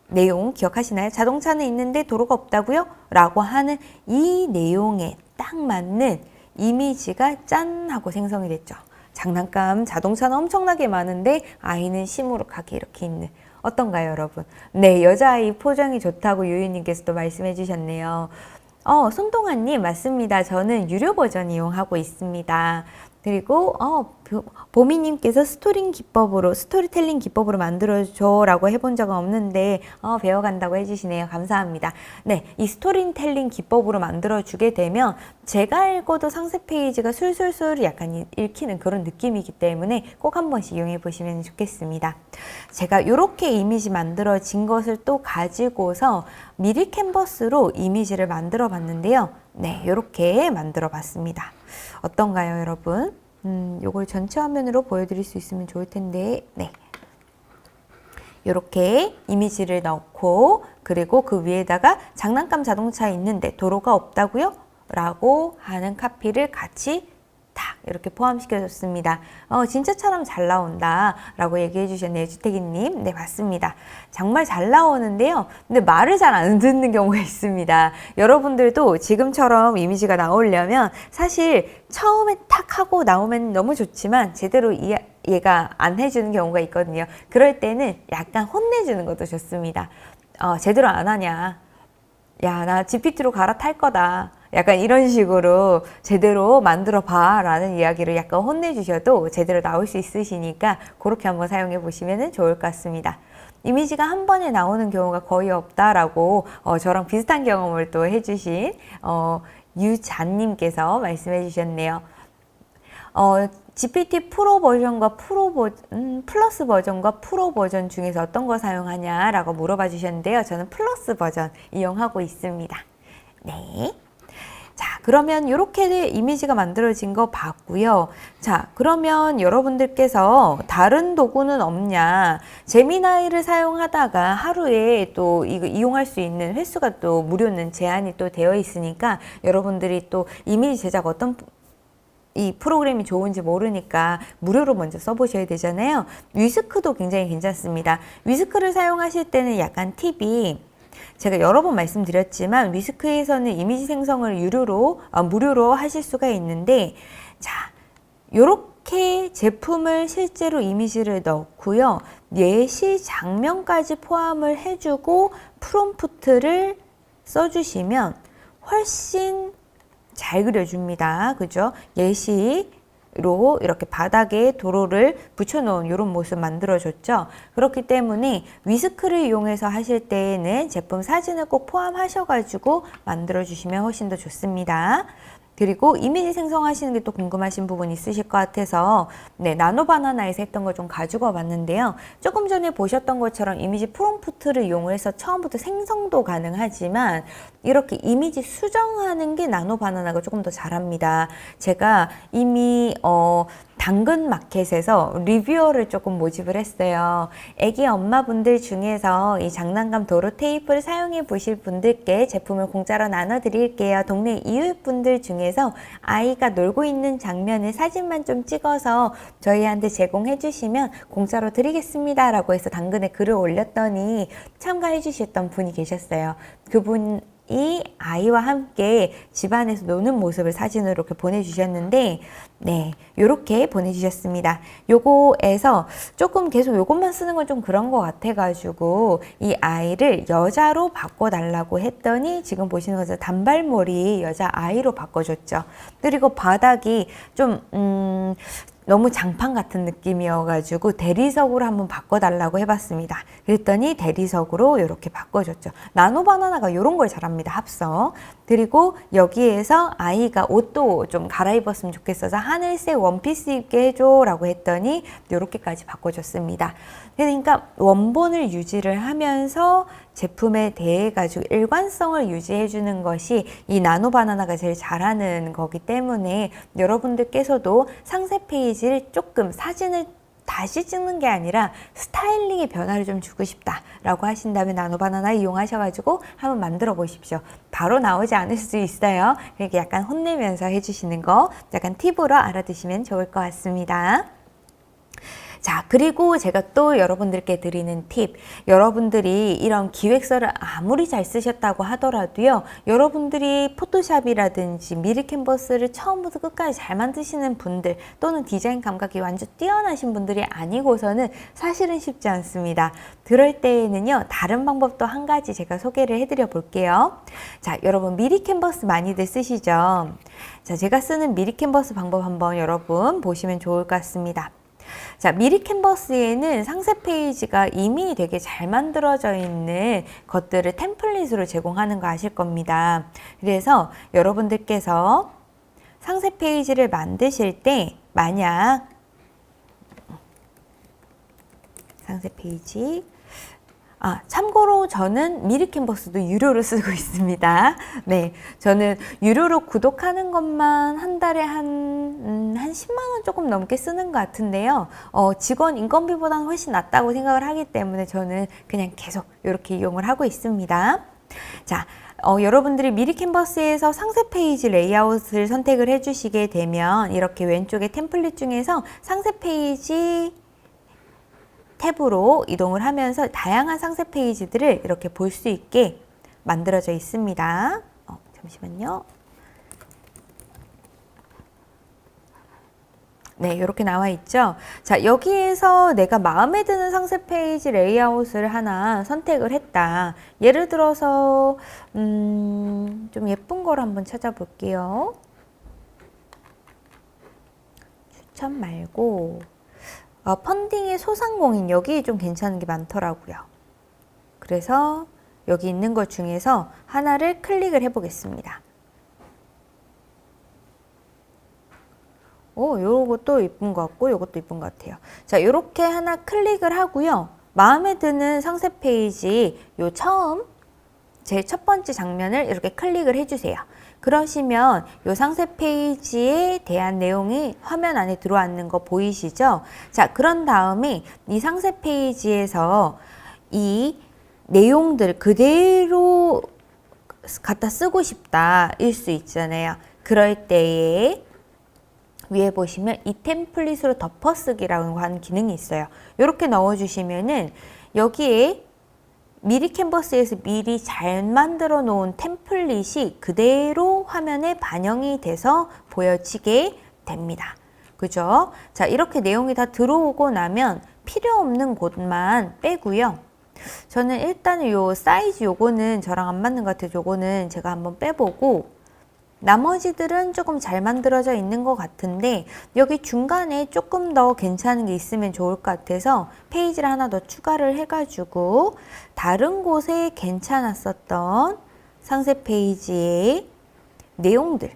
내용 기억하시나요? 자동차는 있는데 도로가 없다고요? 라고 하는 이 내용에 딱 맞는 이미지가 짠 하고 생성이 됐죠. 장난감, 자동차는 엄청나게 많은데 아이는 시무룩하게 이렇게 있는, 어떤가요, 여러분? 네, 여자아이 포장이 좋다고 유유님께서도 말씀해 주셨네요. 손동아님, 맞습니다. 저는 유료 버전 이용하고 있습니다. 그리고 보미님께서 스토리텔링 기법으로 만들어줘 라고 해본 적은 없는데 배워간다고 해주시네요. 감사합니다. 네, 이 스토리텔링 기법으로 만들어주게 되면 제가 읽어도 상세 페이지가 술술술 약간 읽히는 그런 느낌이기 때문에 꼭 한 번씩 이용해 보시면 좋겠습니다. 제가 이렇게 이미지 만들어진 것을 또 가지고서 미리 캔버스로 이미지를 만들어 봤는데요. 네, 이렇게 만들어 봤습니다. 어떤가요, 여러분? 요걸 전체 화면으로 보여드릴 수 있으면 좋을 텐데, 네. 이렇게 이미지를 넣고, 그리고 그 위에다가 장난감 자동차 있는데 도로가 없다고요? 라고 하는 카피를 같이 딱 이렇게 포함시켜줬습니다. 진짜처럼 잘 나온다 라고 얘기해 주셨네요. 주택이님. 네, 맞습니다. 정말 잘 나오는데요. 근데 말을 잘 안 듣는 경우가 있습니다. 여러분들도 지금처럼 이미지가 나오려면 사실 처음에 탁 하고 나오면 너무 좋지만 제대로 얘가 안 해주는 경우가 있거든요. 그럴 때는 약간 혼내주는 것도 좋습니다. 제대로 안 하냐. 야, 나 GPT로 갈아탈 거다. 약간 이런 식으로 제대로 만들어 봐 라는 이야기를 약간 혼내주셔도 제대로 나올 수 있으시니까 그렇게 한번 사용해 보시면 좋을 것 같습니다. 이미지가 한 번에 나오는 경우가 거의 없다라고 저랑 비슷한 경험을 또 해주신 유잔님께서 말씀해 주셨네요. GPT 프로 버전과 플러스 버전과 프로 버전 중에서 어떤 거 사용하냐라고 물어봐 주셨는데요. 저는 플러스 버전 이용하고 있습니다. 네. 자, 그러면 이렇게 이미지가 만들어진 거 봤고요. 자, 그러면 여러분들께서 다른 도구는 없냐? 제미나이를 사용하다가 하루에 또 이거 이용할 수 있는 횟수가 또 무료는 제한이 또 되어 있으니까 여러분들이 또 이미지 제작 어떤 이 프로그램이 좋은지 모르니까 무료로 먼저 써보셔야 되잖아요. 위스크도 굉장히 괜찮습니다. 위스크를 사용하실 때는 약간 팁이, 제가 여러 번 말씀드렸지만 위스크에서는 이미지 생성을 무료로 하실 수가 있는데, 자, 이렇게 제품을 실제로 이미지를 넣고요. 예시 장면까지 포함을 해주고 프롬프트를 써주시면 훨씬 잘 그려줍니다. 그죠? 예시로 이렇게 바닥에 도로를 붙여놓은 이런 모습 만들어줬죠. 그렇기 때문에 위스크를 이용해서 하실 때에는 제품 사진을 꼭 포함하셔가지고 만들어주시면 훨씬 더 좋습니다. 그리고 이미지 생성하시는 게 또 궁금하신 부분 있으실 것 같아서 네, 나노바나나에서 했던 걸 좀 가지고 왔는데요. 조금 전에 보셨던 것처럼 이미지 프롬프트를 이용해서 처음부터 생성도 가능하지만 이렇게 이미지 수정하는 게 나노바나나가 조금 더 잘합니다. 제가 이미 당근마켓에서 리뷰어를 조금 모집을 했어요. 애기 엄마분들 중에서 이 장난감 도로 테이프를 사용해 보실 분들께 제품을 공짜로 나눠드릴게요. 동네 이웃분들 중에서 아이가 놀고 있는 장면을 사진만 좀 찍어서 저희한테 제공해 주시면 공짜로 드리겠습니다 라고 해서 당근에 글을 올렸더니 참가해 주셨던 분이 계셨어요. 그분 이 아이와 함께 집안에서 노는 모습을 사진으로 이렇게 보내주셨는데 네, 요렇게 보내주셨습니다. 요거에서 조금 계속 요것만 쓰는 건 좀 그런 것 같아가지고 이 아이를 여자로 바꿔달라고 했더니 지금 보시는 것처럼 단발머리 여자 아이로 바꿔줬죠. 그리고 바닥이 좀 너무 장판 같은 느낌이어가지고 대리석으로 한번 바꿔달라고 해봤습니다. 그랬더니 대리석으로 이렇게 바꿔줬죠. 나노바나나가 이런 걸 잘합니다. 합성. 그리고 여기에서 아이가 옷도 좀 갈아입었으면 좋겠어서 하늘색 원피스 입게 해줘 라고 했더니 이렇게까지 바꿔줬습니다. 그러니까 원본을 유지를 하면서 제품에 대해 가지고 일관성을 유지해 주는 것이 이 나노바나나가 제일 잘하는 거기 때문에 여러분들께서도 상세 페이지를 조금 사진을 다시 찍는 게 아니라 스타일링의 변화를 좀 주고 싶다라고 하신다면 나노바나나 이용하셔가지고 한번 만들어 보십시오. 바로 나오지 않을 수 있어요. 그러니까 약간 혼내면서 해주시는 거 약간 팁으로 알아두시면 좋을 것 같습니다. 자, 그리고 제가 또 여러분들께 드리는 팁, 여러분들이 이런 기획서를 아무리 잘 쓰셨다고 하더라도요, 여러분들이 포토샵이라든지 미리 캔버스를 처음부터 끝까지 잘 만드시는 분들 또는 디자인 감각이 완전 뛰어나신 분들이 아니고서는 사실은 쉽지 않습니다. 그럴 때에는요, 다른 방법도 한 가지 제가 소개를 해드려 볼게요. 자, 여러분 미리 캔버스 많이들 쓰시죠? 자, 제가 쓰는 미리 캔버스 방법 한번 여러분 보시면 좋을 것 같습니다. 자, 미리 캔버스에는 상세 페이지가 이미 되게 잘 만들어져 있는 것들을 템플릿으로 제공하는 거 아실 겁니다. 그래서 여러분들께서 상세 페이지를 만드실 때 만약 상세 페이지 참고로 저는 미리 캔버스도 유료로 쓰고 있습니다. 네, 저는 유료로 구독하는 것만 한 달에 한 10만 원 조금 넘게 쓰는 것 같은데요. 직원 인건비보다는 훨씬 낫다고 생각을 하기 때문에 저는 그냥 계속 이렇게 이용을 하고 있습니다. 자, 여러분들이 미리 캔버스에서 상세 페이지 레이아웃을 선택을 해주시게 되면 이렇게 왼쪽에 템플릿 중에서 상세 페이지 탭으로 이동을 하면서 다양한 상세 페이지들을 이렇게 볼 수 있게 만들어져 있습니다. 잠시만요. 네, 이렇게 나와 있죠. 자, 여기에서 내가 마음에 드는 상세 페이지 레이아웃을 하나 선택을 했다. 예를 들어서 좀 예쁜 걸 한번 찾아볼게요. 추천 말고 펀딩의 소상공인 여기 좀 괜찮은 게 많더라고요. 그래서 여기 있는 것 중에서 하나를 클릭을 해 보겠습니다. 요것도 이쁜 것 같고 요것도 이쁜 것 같아요. 자, 요렇게 하나 클릭을 하고요. 마음에 드는 상세 페이지 요 처음 제 첫 번째 장면을 이렇게 클릭을 해주세요. 그러시면 이 상세 페이지에 대한 내용이 화면 안에 들어왔는 거 보이시죠? 자, 그런 다음에 이 상세 페이지에서 이 내용들 그대로 갖다 쓰고 싶다 일 수 있잖아요. 그럴 때에 위에 보시면 이 템플릿으로 덮어쓰기라고 하는 기능이 있어요. 이렇게 넣어주시면은 여기에 미리 캔버스에서 미리 잘 만들어 놓은 템플릿이 그대로 화면에 반영이 돼서 보여지게 됩니다. 그죠? 자, 이렇게 내용이 다 들어오고 나면 필요 없는 곳만 빼고요. 저는 일단은 요 사이즈 요거는 저랑 안 맞는 것 같아요. 요거는 제가 한번 빼보고 나머지들은 조금 잘 만들어져 있는 것 같은데 여기 중간에 조금 더 괜찮은 게 있으면 좋을 것 같아서 페이지를 하나 더 추가를 해가지고 다른 곳에 괜찮았었던 상세 페이지의 내용들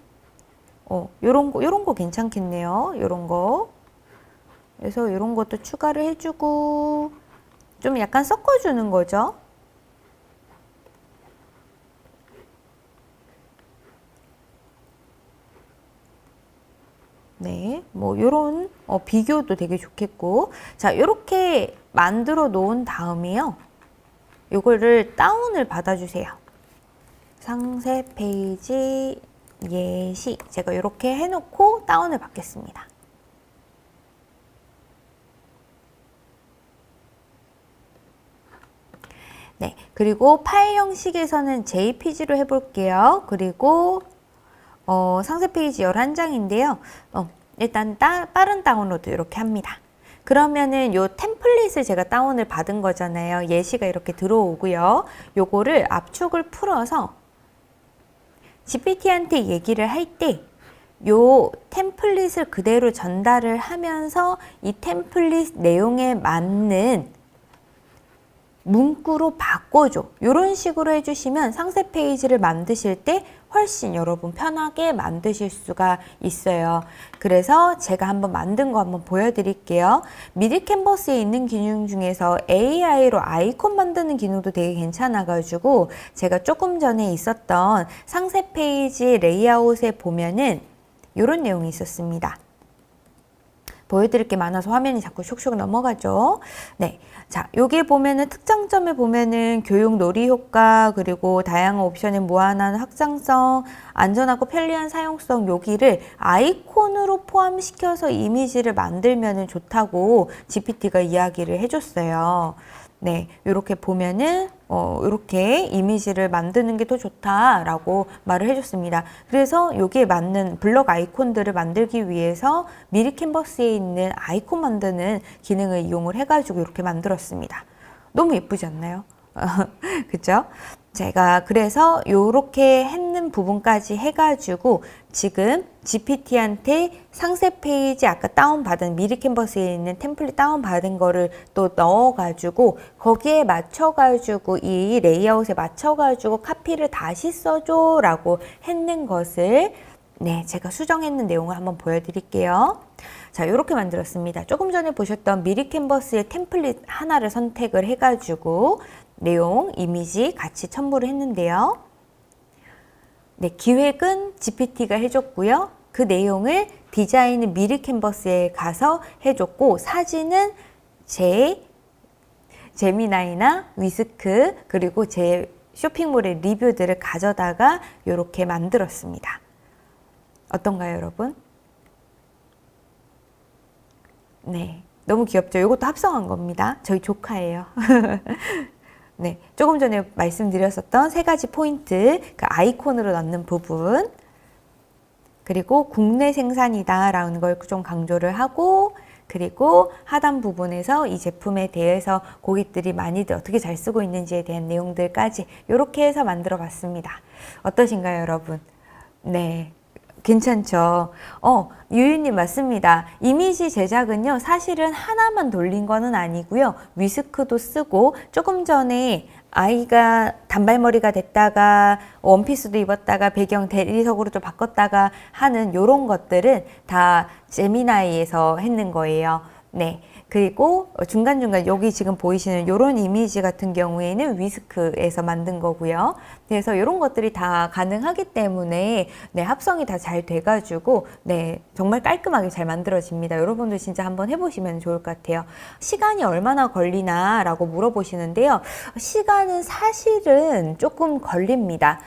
요런 거 괜찮겠네요. 요런 거. 그래서 요런 것도 추가를 해주고 좀 약간 섞어주는 거죠. 네, 뭐 요런 비교도 되게 좋겠고 자, 요렇게 만들어 놓은 다음에요. 요거를 다운을 받아주세요. 상세 페이지 예시 제가 이렇게 해놓고 다운을 받겠습니다. 네, 그리고 파일 형식에서는 JPG로 해볼게요. 그리고 상세 페이지 11장인데요. 일단 빠른 다운로드 이렇게 합니다. 그러면은 요 템플릿을 제가 다운을 받은 거잖아요. 예시가 이렇게 들어오고요. 요거를 압축을 풀어서 GPT한테 얘기를 할 때 요 템플릿을 그대로 전달을 하면서 이 템플릿 내용에 맞는 문구로 바꿔줘. 이런 식으로 해주시면 상세 페이지를 만드실 때 훨씬 여러분 편하게 만드실 수가 있어요. 그래서 제가 한번 만든 거 한번 보여드릴게요. 미리 캔버스에 있는 기능 중에서 AI로 아이콘 만드는 기능도 되게 괜찮아가지고 제가 조금 전에 있었던 상세 페이지 레이아웃에 보면은 이런 내용이 있었습니다. 보여드릴 게 많아서 화면이 자꾸 슉슉 넘어가죠. 네. 자, 여기 보면은 특장점에 보면은 교육 놀이 효과, 그리고 다양한 옵션을 모아놓은 확장성, 안전하고 편리한 사용성, 여기를 아이콘으로 포함시켜서 이미지를 만들면은 좋다고 GPT가 이야기를 해줬어요. 네, 이렇게 보면은 이렇게 이미지를 만드는 게 더 좋다라고 말을 해줬습니다. 그래서 여기에 맞는 블럭 아이콘들을 만들기 위해서 미리 캔버스에 있는 아이콘 만드는 기능을 이용을 해가지고 이렇게 만들었습니다. 너무 예쁘지 않나요? 그죠? 제가 그래서 이렇게 했는 부분까지 해가지고 지금 GPT한테 상세 페이지 아까 다운받은 미리 캔버스에 있는 템플릿 다운받은 거를 또 넣어가지고 거기에 맞춰가지고 이 레이아웃에 맞춰가지고 카피를 다시 써줘 라고 했는 것을 네, 제가 수정했는 내용을 한번 보여드릴게요. 자, 이렇게 만들었습니다. 조금 전에 보셨던 미리 캔버스의 템플릿 하나를 선택을 해가지고 내용, 이미지 같이 첨부를 했는데요. 네, 기획은 GPT가 해줬고요. 그 내용을 디자인은 미리 캔버스에 가서 해줬고 사진은 제 제미나이나 위스크 그리고 제 쇼핑몰의 리뷰들을 가져다가 이렇게 만들었습니다. 어떤가요, 여러분? 네, 너무 귀엽죠? 이것도 합성한 겁니다. 저희 조카예요. 네, 조금 전에 말씀드렸었던 세 가지 포인트, 그 아이콘으로 넣는 부분, 그리고 국내 생산이다라는 걸 좀 강조를 하고, 그리고 하단 부분에서 이 제품에 대해서 고객들이 많이들 어떻게 잘 쓰고 있는지에 대한 내용들까지 이렇게 해서 만들어 봤습니다. 어떠신가요, 여러분? 네. 괜찮죠? 유유님 맞습니다. 이미지 제작은요, 사실은 하나만 돌린 거는 아니고요. 위스크도 쓰고, 조금 전에 아이가 단발머리가 됐다가 원피스도 입었다가 배경 대리석으로 좀 바꿨다가 하는 요런 것들은 다 제미나이에서 했는 거예요. 네. 그리고 중간중간 여기 지금 보이시는 요런 이미지 같은 경우에는 위스크에서 만든 거고요. 그래서 이런 것들이 다 가능하기 때문에 네, 합성이 다 잘 돼가지고 네, 정말 깔끔하게 잘 만들어집니다. 여러분들 진짜 한번 해보시면 좋을 것 같아요. 시간이 얼마나 걸리나 라고 물어보시는데요. 시간은 사실은 조금 걸립니다.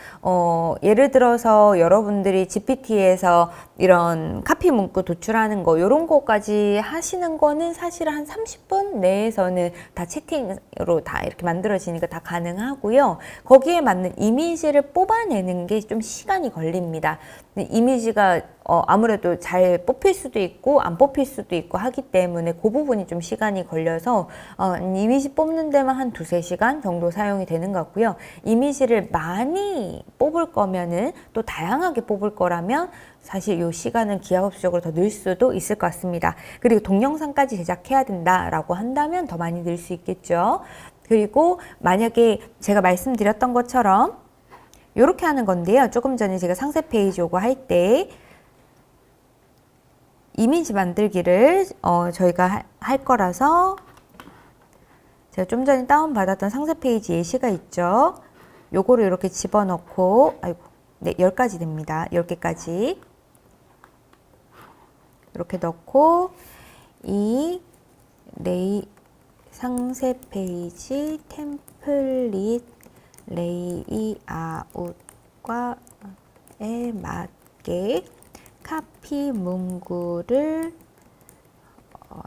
예를 들어서 여러분들이 GPT에서 이런 카피 문구 도출하는 거 이런 거까지 하시는 거는 사실 한 30분 내에서는 다 채팅으로 다 이렇게 만들어지니까 다 가능하고요. 거기에 맞는 이미지를 뽑아내는 게 좀 시간이 걸립니다. 이미지가 아무래도 잘 뽑힐 수도 있고 안 뽑힐 수도 있고 하기 때문에 그 부분이 좀 시간이 걸려서 이미지 뽑는 데만 한 2~3시간 정도 사용이 되는 것 같고요. 이미지를 많이 뽑을 거면은 또 다양하게 뽑을 거라면 사실 이 시간은 기하급수적으로 더 늘 수도 있을 것 같습니다. 그리고 동영상까지 제작해야 된다라고 한다면 더 많이 늘 수 있겠죠. 그리고 만약에 제가 말씀드렸던 것처럼 이렇게 하는 건데요. 조금 전에 제가 상세 페이지 요거 할 때 이미지 만들기를 저희가 할 거라서 제가 좀 전에 다운받았던 상세 페이지 예시가 있죠. 요거를 이렇게 집어넣고 네, 10가지 됩니다. 10개까지 이렇게 넣고 이 상세 페이지 템플릿 레이아웃과에 맞게 카피 문구를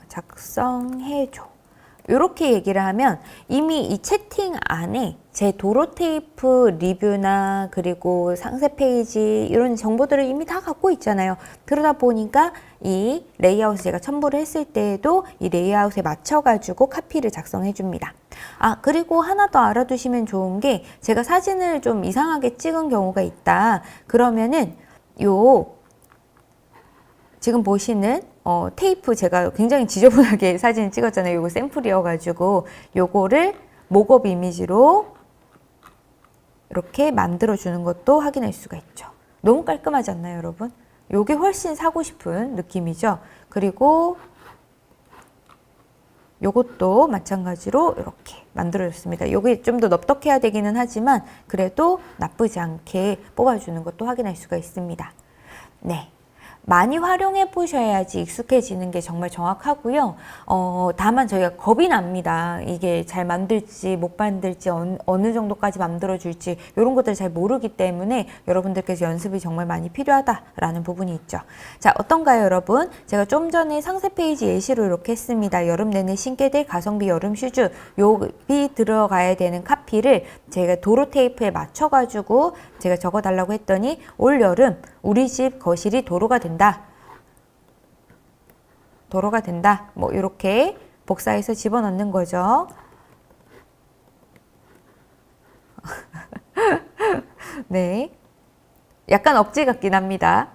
작성해줘. 이렇게 얘기를 하면 이미 이 채팅 안에 제 도로 테이프 리뷰나 그리고 상세 페이지 이런 정보들을 이미 다 갖고 있잖아요. 그러다 보니까 이 레이아웃을 제가 첨부를 했을 때에도 이 레이아웃에 맞춰가지고 카피를 작성해 줍니다. 그리고 하나 더 알아두시면 좋은 게 제가 사진을 좀 이상하게 찍은 경우가 있다. 그러면은 지금 보시는 테이프 제가 굉장히 지저분하게 사진을 찍었잖아요. 이거 샘플이어가지고 요거를 목업 이미지로 이렇게 만들어주는 것도 확인할 수가 있죠. 너무 깔끔하지 않나요, 여러분? 요게 훨씬 사고 싶은 느낌이죠. 그리고 요것도 마찬가지로 이렇게 만들어줬습니다. 요게 좀 더 넙떡해야 되기는 하지만 그래도 나쁘지 않게 뽑아주는 것도 확인할 수가 있습니다. 네. 많이 활용해 보셔야지 익숙해지는 게 정말 정확하고요. 다만 저희가 겁이 납니다. 이게 잘 만들지 못 만들지 어느 정도까지 만들어줄지 이런 것들을 잘 모르기 때문에 여러분들께서 연습이 정말 많이 필요하다라는 부분이 있죠. 자, 어떤가요, 여러분? 제가 좀 전에 상세 페이지 예시로 이렇게 했습니다. 여름 내내 신게 될 가성비 여름 슈즈 요비 들어가야 되는 카피를 제가 도로 테이프에 맞춰가지고 제가 적어달라고 했더니 올 여름 우리 집 거실이 도로가 된다. 도로가 된다. 뭐 이렇게 복사해서 집어넣는 거죠. 네. 약간 억지 같긴 합니다.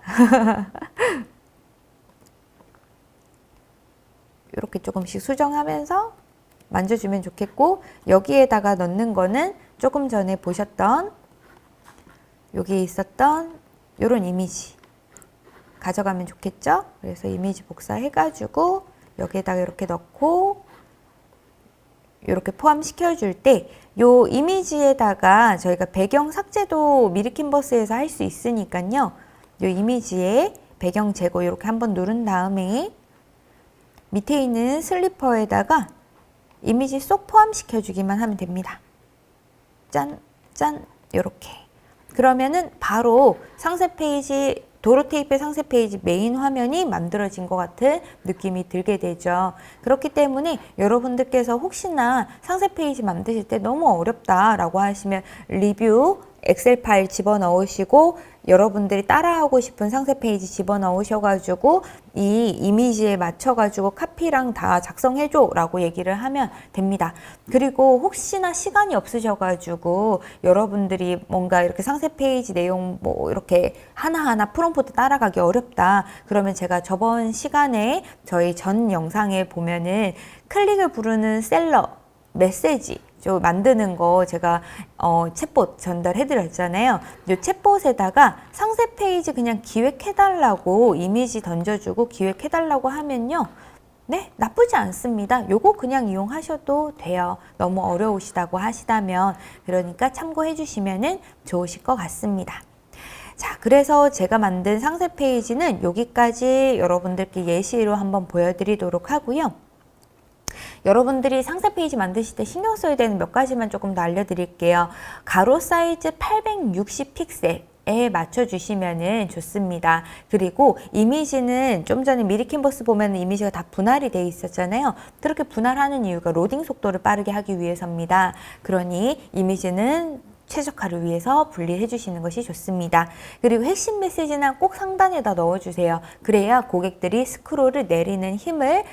이렇게 조금씩 수정하면서 만져주면 좋겠고 여기에다가 넣는 거는 조금 전에 보셨던 여기에 있었던 이런 이미지 가져가면 좋겠죠? 그래서 이미지 복사해가지고 여기에다가 이렇게 넣고 이렇게 포함시켜 줄 때 요 이미지에다가 저희가 배경 삭제도 미리캔버스에서 할 수 있으니까요. 요 이미지에 배경 제거 이렇게 한번 누른 다음에 밑에 있는 슬리퍼에다가 이미지 쏙 포함시켜 주기만 하면 됩니다. 짠, 짠, 요렇게. 그러면은 바로 상세 페이지 도로 테이프의 상세 페이지 메인 화면이 만들어진 것 같은 느낌이 들게 되죠. 그렇기 때문에 여러분들께서 혹시나 상세 페이지 만드실 때 너무 어렵다라고 하시면 리뷰 엑셀 파일 집어넣으시고 여러분들이 따라하고 싶은 상세 페이지 집어넣으셔가지고 이 이미지에 맞춰가지고 카피랑 다 작성해줘 라고 얘기를 하면 됩니다. 그리고 혹시나 시간이 없으셔가지고 여러분들이 뭔가 이렇게 상세 페이지 내용 뭐 이렇게 하나하나 프롬프트 따라가기 어렵다. 그러면 제가 저번 시간에 저희 전 영상에 보면은 클릭을 부르는 셀러 메시지 만드는 거 제가 챗봇 전달해 드렸잖아요. 이 챗봇에다가 상세 페이지 그냥 기획해달라고 이미지 던져주고 기획해달라고 하면요. 네, 나쁘지 않습니다. 요거 그냥 이용하셔도 돼요. 너무 어려우시다고 하시다면. 그러니까 참고해 주시면 좋으실 것 같습니다. 자, 그래서 제가 만든 상세 페이지는 여기까지 여러분들께 예시로 한번 보여드리도록 하고요. 여러분들이 상세 페이지 만드실 때 신경 써야 되는 몇 가지만 조금 더 알려드릴게요. 가로 사이즈 860 픽셀에 맞춰주시면 좋습니다. 그리고 이미지는 좀 전에 미리 캔버스 보면 이미지가 다 분할이 되어 있었잖아요. 그렇게 분할하는 이유가 로딩 속도를 빠르게 하기 위해서입니다. 그러니 이미지는 최적화를 위해서 분리해 주시는 것이 좋습니다. 그리고 핵심 메시지는 꼭 상단에다 넣어주세요. 그래야 고객들이 스크롤을 내리는 힘을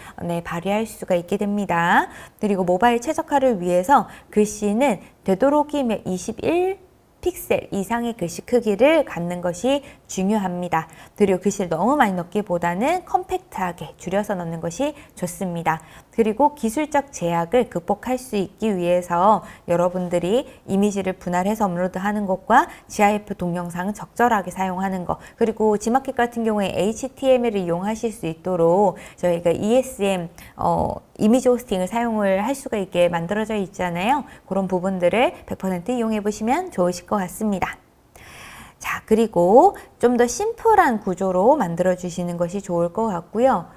발휘할 수가 있게 됩니다. 그리고 모바일 최적화를 위해서 글씨는 되도록이면 21 픽셀 이상의 글씨 크기를 갖는 것이 중요합니다. 그리고 글씨를 너무 많이 넣기보다는 컴팩트하게 줄여서 넣는 것이 좋습니다. 그리고 기술적 제약을 극복할 수 있기 위해서 여러분들이 이미지를 분할해서 업로드하는 것과 GIF 동영상을 적절하게 사용하는 것, 그리고 지마켓 같은 경우에 HTML을 이용하실 수 있도록 저희가 ESM 이미지 호스팅을 사용을 할 수가 있게 만들어져 있잖아요. 그런 부분들을 100% 이용해 보시면 좋으실 것 같습니다. 자, 그리고 좀 더 심플한 구조로 만들어 주시는 것이 좋을 것 같고요.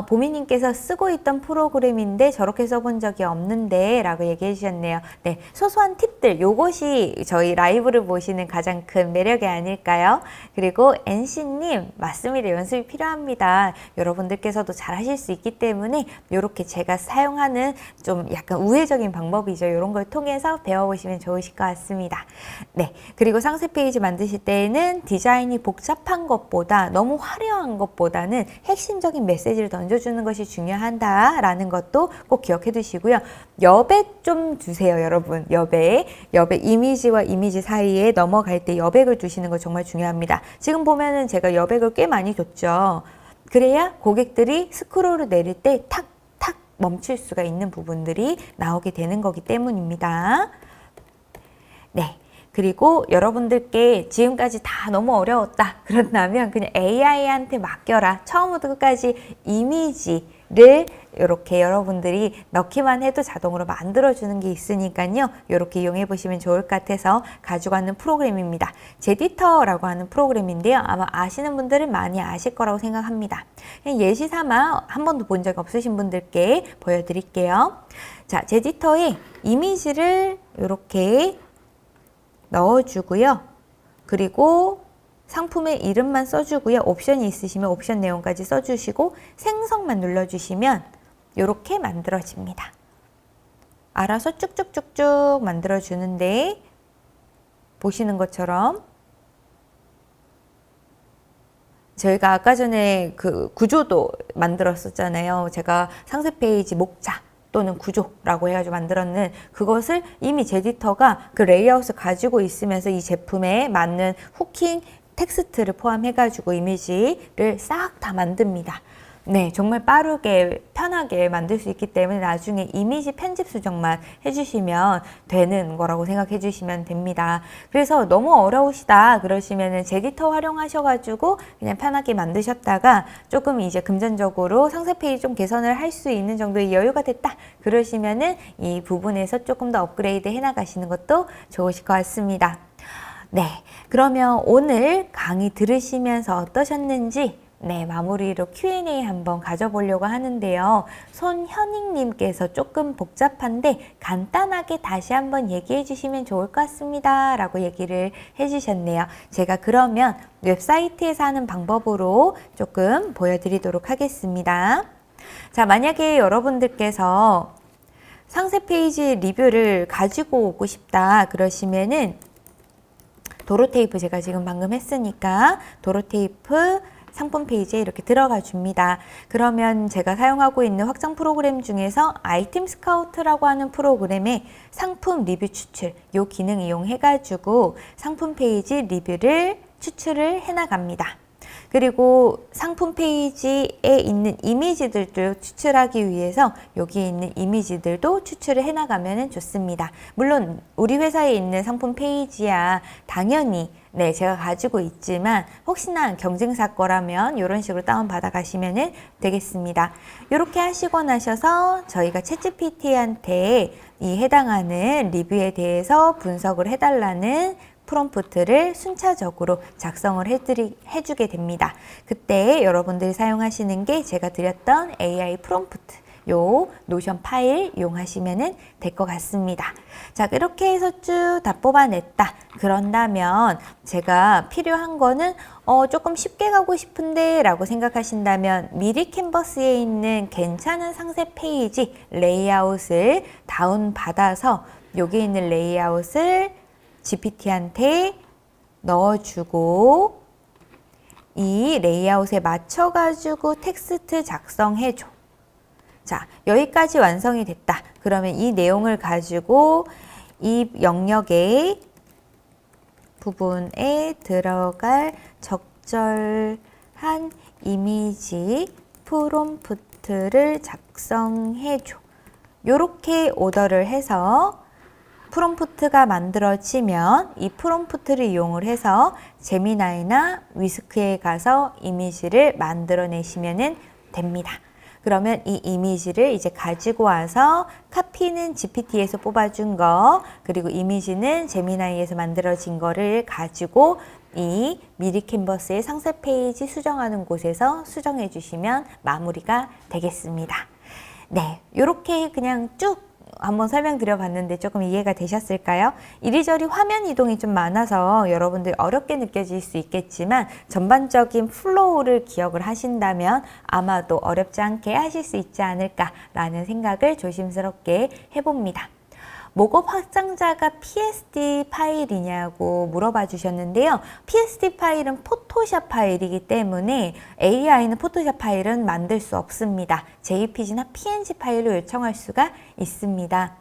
보미님께서 쓰고 있던 프로그램인데 저렇게 써본 적이 없는데 라고 얘기해 주셨네요. 네, 소소한 팁들, 요것이 저희 라이브를 보시는 가장 큰 매력이 아닐까요? 그리고 NC님, 맞습니다. 연습이 필요합니다. 여러분들께서도 잘 하실 수 있기 때문에 이렇게 제가 사용하는 좀 약간 우회적인 방법이죠. 이런 걸 통해서 배워보시면 좋으실 것 같습니다. 네, 그리고 상세 페이지 만드실 때에는 디자인이 복잡한 것보다 너무 화려한 것보다는 핵심적인 메시지를 던져주는 것이 중요하다라는 것도 꼭 기억해 두시고요. 여백 좀 주세요, 여러분. 여백 이미지와 이미지 사이에 넘어갈 때 여백을 두시는 거 정말 중요합니다. 지금 보면은 제가 여백을 꽤 많이 줬죠. 그래야 고객들이 스크롤을 내릴 때 탁탁 멈출 수가 있는 부분들이 나오게 되는 거기 때문입니다. 네. 그리고 여러분들께 지금까지 다 너무 어려웠다 그런다면 그냥 AI한테 맡겨라. 처음부터 끝까지 이미지를 이렇게 여러분들이 넣기만 해도 자동으로 만들어주는 게 있으니까요. 이렇게 이용해 보시면 좋을 것 같아서 가지고 왔는 프로그램입니다. 제디터라고 하는 프로그램인데요. 아마 아시는 분들은 많이 아실 거라고 생각합니다. 예시 삼아 한 번도 본 적 없으신 분들께 보여드릴게요. 자, 제디터에 이미지를 이렇게 넣어주고요. 그리고 상품의 이름만 써주고요. 옵션이 있으시면 옵션 내용까지 써주시고 생성만 눌러주시면 이렇게 만들어집니다. 알아서 쭉쭉쭉쭉 만들어주는데 보시는 것처럼 저희가 아까 전에 그 구조도 만들었었잖아요. 제가 상세 페이지 목차 또는 구조라고 해가지고 만들었는 그것을 이미 제디터가 그 레이아웃을 가지고 있으면서 이 제품에 맞는 후킹 텍스트를 포함해가지고 이미지를 싹 다 만듭니다. 네, 정말 빠르게 편하게 만들 수 있기 때문에 나중에 이미지 편집 수정만 해주시면 되는 거라고 생각해 주시면 됩니다. 그래서 너무 어려우시다 그러시면은 제디터 활용하셔가지고 그냥 편하게 만드셨다가 조금 이제 금전적으로 상세 페이지 좀 개선을 할 수 있는 정도의 여유가 됐다 그러시면은 이 부분에서 조금 더 업그레이드 해 나가시는 것도 좋으실 것 같습니다. 네, 그러면 오늘 강의 들으시면서 어떠셨는지 네, 마무리로 Q&A 한번 가져보려고 하는데요. 손현익님께서 조금 복잡한데 간단하게 다시 한번 얘기해 주시면 좋을 것 같습니다. 라고 얘기를 해주셨네요. 제가 그러면 웹사이트에서 하는 방법으로 조금 보여드리도록 하겠습니다. 자, 만약에 여러분들께서 상세 페이지 리뷰를 가지고 오고 싶다 그러시면은 도로 테이프 제가 지금 방금 했으니까 도로 테이프 상품 페이지에 이렇게 들어가 줍니다. 그러면 제가 사용하고 있는 확장 프로그램 중에서 아이템 스카우트라고 하는 프로그램에 상품 리뷰 추출 요 기능 이용해가지고 상품 페이지 리뷰를 추출을 해나갑니다. 그리고 상품 페이지에 있는 이미지들도 추출하기 위해서 여기에 있는 이미지들도 추출을 해나가면 좋습니다. 물론 우리 회사에 있는 상품 페이지야 당연히 네, 제가 가지고 있지만 혹시나 경쟁사 거라면 이런 식으로 다운받아 가시면 되겠습니다. 이렇게 하시고 나셔서 저희가 챗GPT한테 이 해당하는 리뷰에 대해서 분석을 해달라는 프롬프트를 순차적으로 작성을 해주게 됩니다. 그때 여러분들이 사용하시는 게 제가 드렸던 AI 프롬프트 요 노션 파일 이용하시면 될 것 같습니다. 자, 이렇게 해서 쭉 다 뽑아냈다. 그런다면 제가 필요한 거는 조금 쉽게 가고 싶은데 라고 생각하신다면 미리 캔버스에 있는 괜찮은 상세 페이지 레이아웃을 다운받아서 여기 있는 레이아웃을 GPT한테 넣어주고 이 레이아웃에 맞춰가지고 텍스트 작성해줘. 자, 여기까지 완성이 됐다. 그러면 이 내용을 가지고 이 영역의 부분에 들어갈 적절한 이미지 프롬프트를 작성해줘. 요렇게 오더를 해서 프롬프트가 만들어지면 이 프롬프트를 이용을 해서 제미나이나 위스크에 가서 이미지를 만들어내시면 됩니다. 그러면 이 이미지를 이제 가지고 와서 카피는 GPT에서 뽑아준 거, 그리고 이미지는 제미나이에서 만들어진 거를 가지고 이 미리 캔버스의 상세 페이지 수정하는 곳에서 수정해 주시면 마무리가 되겠습니다. 네, 이렇게 그냥 쭉 한번 설명드려 봤는데 조금 이해가 되셨을까요? 이리저리 화면 이동이 좀 많아서 여러분들 어렵게 느껴질 수 있겠지만 전반적인 플로우를 기억을 하신다면 아마도 어렵지 않게 하실 수 있지 않을까라는 생각을 조심스럽게 해봅니다. 목업 확장자가 PSD 파일이냐고 물어봐 주셨는데요. PSD 파일은 포토샵 파일이기 때문에 AI는 포토샵 파일은 만들 수 없습니다. JPG나 PNG 파일로 요청할 수가 있습니다.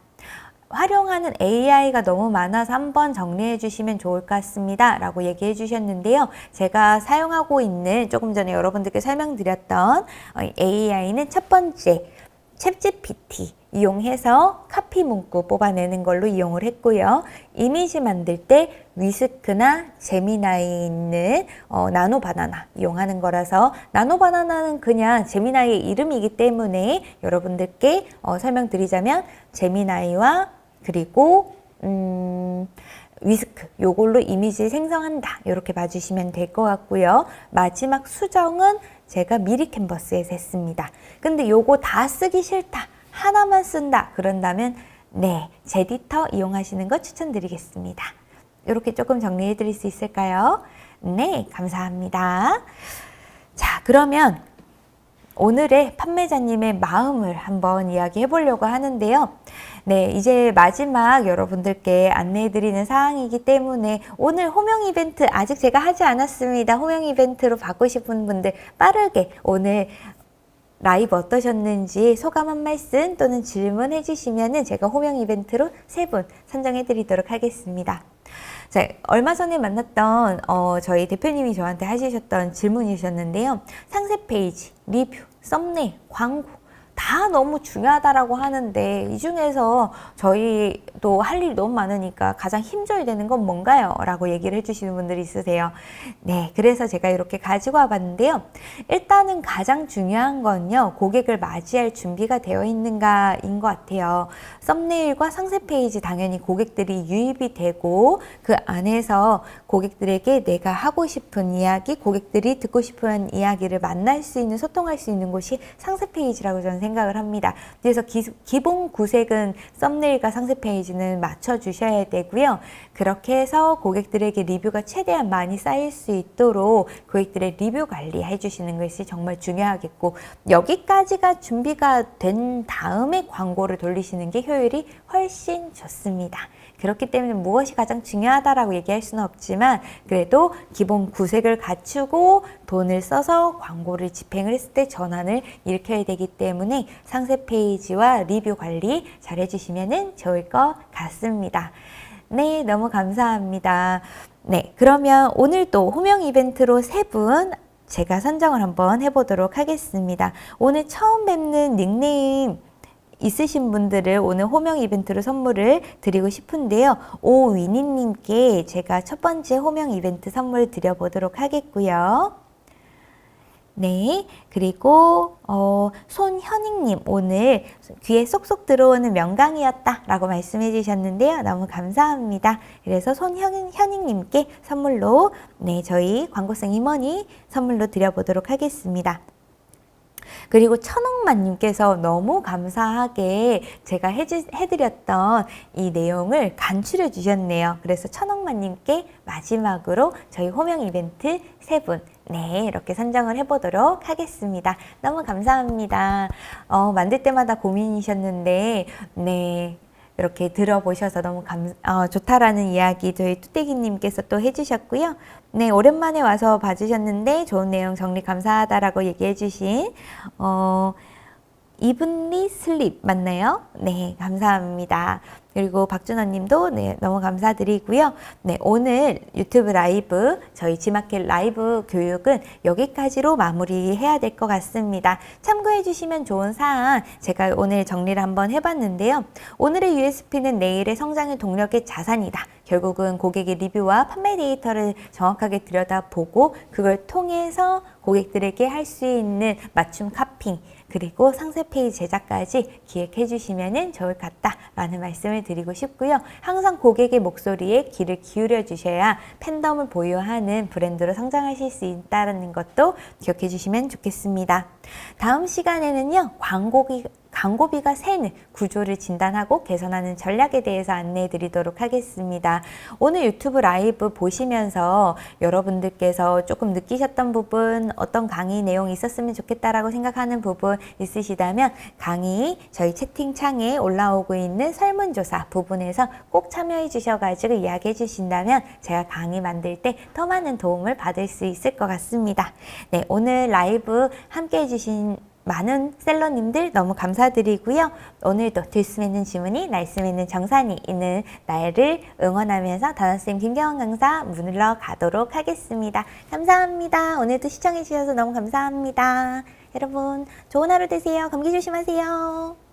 활용하는 AI가 너무 많아서 한번 정리해 주시면 좋을 것 같습니다 라고 얘기해 주셨는데요. 제가 사용하고 있는 조금 전에 여러분들께 설명드렸던 AI는 첫 번째 챗GPT 이용해서 카피 문구 뽑아내는 걸로 이용을 했고요. 이미지 만들 때 위스크나 제미나이에 있는 나노바나나 이용하는 거라서 나노바나나는 그냥 제미나이의 이름이기 때문에 여러분들께 설명드리자면 제미나이와 그리고 위스크 요걸로 이미지 생성한다 이렇게 봐주시면 될 것 같고요. 마지막 수정은 제가 미리 캔버스에서 했습니다. 근데 요거 다 쓰기 싫다 하나만 쓴다 그런다면 네, 제디터 이용하시는 거 추천드리겠습니다. 이렇게 조금 정리해 드릴 수 있을까요? 네, 감사합니다. 자, 그러면 오늘의 판매자님의 마음을 한번 이야기해 보려고 하는데요. 네, 이제 마지막 여러분들께 안내해 드리는 사항이기 때문에 오늘 호명 이벤트 아직 제가 하지 않았습니다. 호명 이벤트로 받고 싶은 분들 빠르게 오늘 라이브 어떠셨는지 소감 한 말씀 또는 질문해 주시면 제가 호명 이벤트로 3분 선정해 드리도록 하겠습니다. 자, 얼마 전에 만났던 저희 대표님이 저한테 하시셨던 질문이셨는데요. 상세 페이지, 리뷰, 썸네일, 광고 다 너무 중요하다라고 하는데 이 중에서 저희도 할 일이 너무 많으니까 가장 힘줘야 되는 건 뭔가요? 라고 얘기를 해주시는 분들이 있으세요. 네, 그래서 제가 이렇게 가지고 와봤는데요. 일단은 가장 중요한 건요. 고객을 맞이할 준비가 되어 있는가인 것 같아요. 썸네일과 상세 페이지 당연히 고객들이 유입이 되고 그 안에서 고객들에게 내가 하고 싶은 이야기, 고객들이 듣고 싶은 이야기를 만날 수 있는, 소통할 수 있는 곳이 상세 페이지라고 저는 생각을 합니다. 그래서 기본 구색은 썸네일과 상세 페이지는 맞춰주셔야 되고요. 그렇게 해서 고객들에게 리뷰가 최대한 많이 쌓일 수 있도록 고객들의 리뷰 관리 해주시는 것이 정말 중요하겠고 여기까지가 준비가 된 다음에 광고를 돌리시는 게 효율이 훨씬 좋습니다. 그렇기 때문에 무엇이 가장 중요하다라고 얘기할 수는 없지만 그래도 기본 구색을 갖추고 돈을 써서 광고를 집행을 했을 때 전환을 일으켜야 되기 때문에 상세 페이지와 리뷰 관리 잘 해주시면 좋을 것 같습니다. 네, 너무 감사합니다. 네, 그러면 오늘도 호명 이벤트로 3분 제가 선정을 한번 해보도록 하겠습니다. 오늘 처음 뵙는 닉네임 있으신 분들을 오늘 호명 이벤트로 선물을 드리고 싶은데요. 오위니님께 제가 첫 번째 호명 이벤트 선물 드려보도록 하겠고요. 네, 그리고 손현익님 오늘 귀에 쏙쏙 들어오는 명강이었다 라고 말씀해 주셨는데요. 너무 감사합니다. 그래서 손현익님께 선물로 네, 저희 광고성 임원이 선물로 드려보도록 하겠습니다. 그리고 천옥만님께서 너무 감사하게 제가 해드렸던 이 내용을 간추려 주셨네요. 그래서 천옥만님께 마지막으로 저희 호명 이벤트 3분 네, 이렇게 선정을 해보도록 하겠습니다. 너무 감사합니다. 만들 때마다 고민이셨는데 네, 이렇게 들어보셔서 너무 좋다라는 이야기 저희 뚜떼기님께서 또 해주셨고요. 네, 오랜만에 와서 봐주셨는데 좋은 내용 정리 감사하다라고 얘기해주신 이분리 슬립 맞나요? 네, 감사합니다. 그리고 박준호 님도 네, 너무 감사드리고요. 네, 오늘 유튜브 라이브, 저희 지마켓 라이브 교육은 여기까지로 마무리해야 될 것 같습니다. 참고해 주시면 좋은 사항 제가 오늘 정리를 한번 해봤는데요. 오늘의 USP는 내일의 성장의 동력의 자산이다. 결국은 고객의 리뷰와 판매 데이터를 정확하게 들여다보고 그걸 통해서 고객들에게 할 수 있는 맞춤 카핑 그리고 상세 페이지 제작까지 기획해 주시면 좋을 것 같다라는 말씀을 드리고 싶고요. 항상 고객의 목소리에 귀를 기울여 주셔야 팬덤을 보유하는 브랜드로 성장하실 수 있다는 것도 기억해 주시면 좋겠습니다. 다음 시간에는요. 광고비가 새는 구조를 진단하고 개선하는 전략에 대해서 안내해 드리도록 하겠습니다. 오늘 유튜브 라이브 보시면서 여러분들께서 조금 느끼셨던 부분, 어떤 강의 내용이 있었으면 좋겠다라고 생각하는 부분 있으시다면 강의 저희 채팅창에 올라오고 있는 설문조사 부분에서 꼭 참여해 주셔가지고 이야기해 주신다면 제가 강의 만들 때 더 많은 도움을 받을 수 있을 것 같습니다. 네, 오늘 라이브 함께 해주신 많은 셀러님들 너무 감사드리고요. 오늘도 들숨 있는 지문이 날숨 있는 정산이 있는 날을 응원하면서 단어쌤 김경원 강사 문을러 가도록 하겠습니다. 감사합니다. 오늘도 시청해 주셔서 너무 감사합니다. 여러분 좋은 하루 되세요. 감기 조심하세요.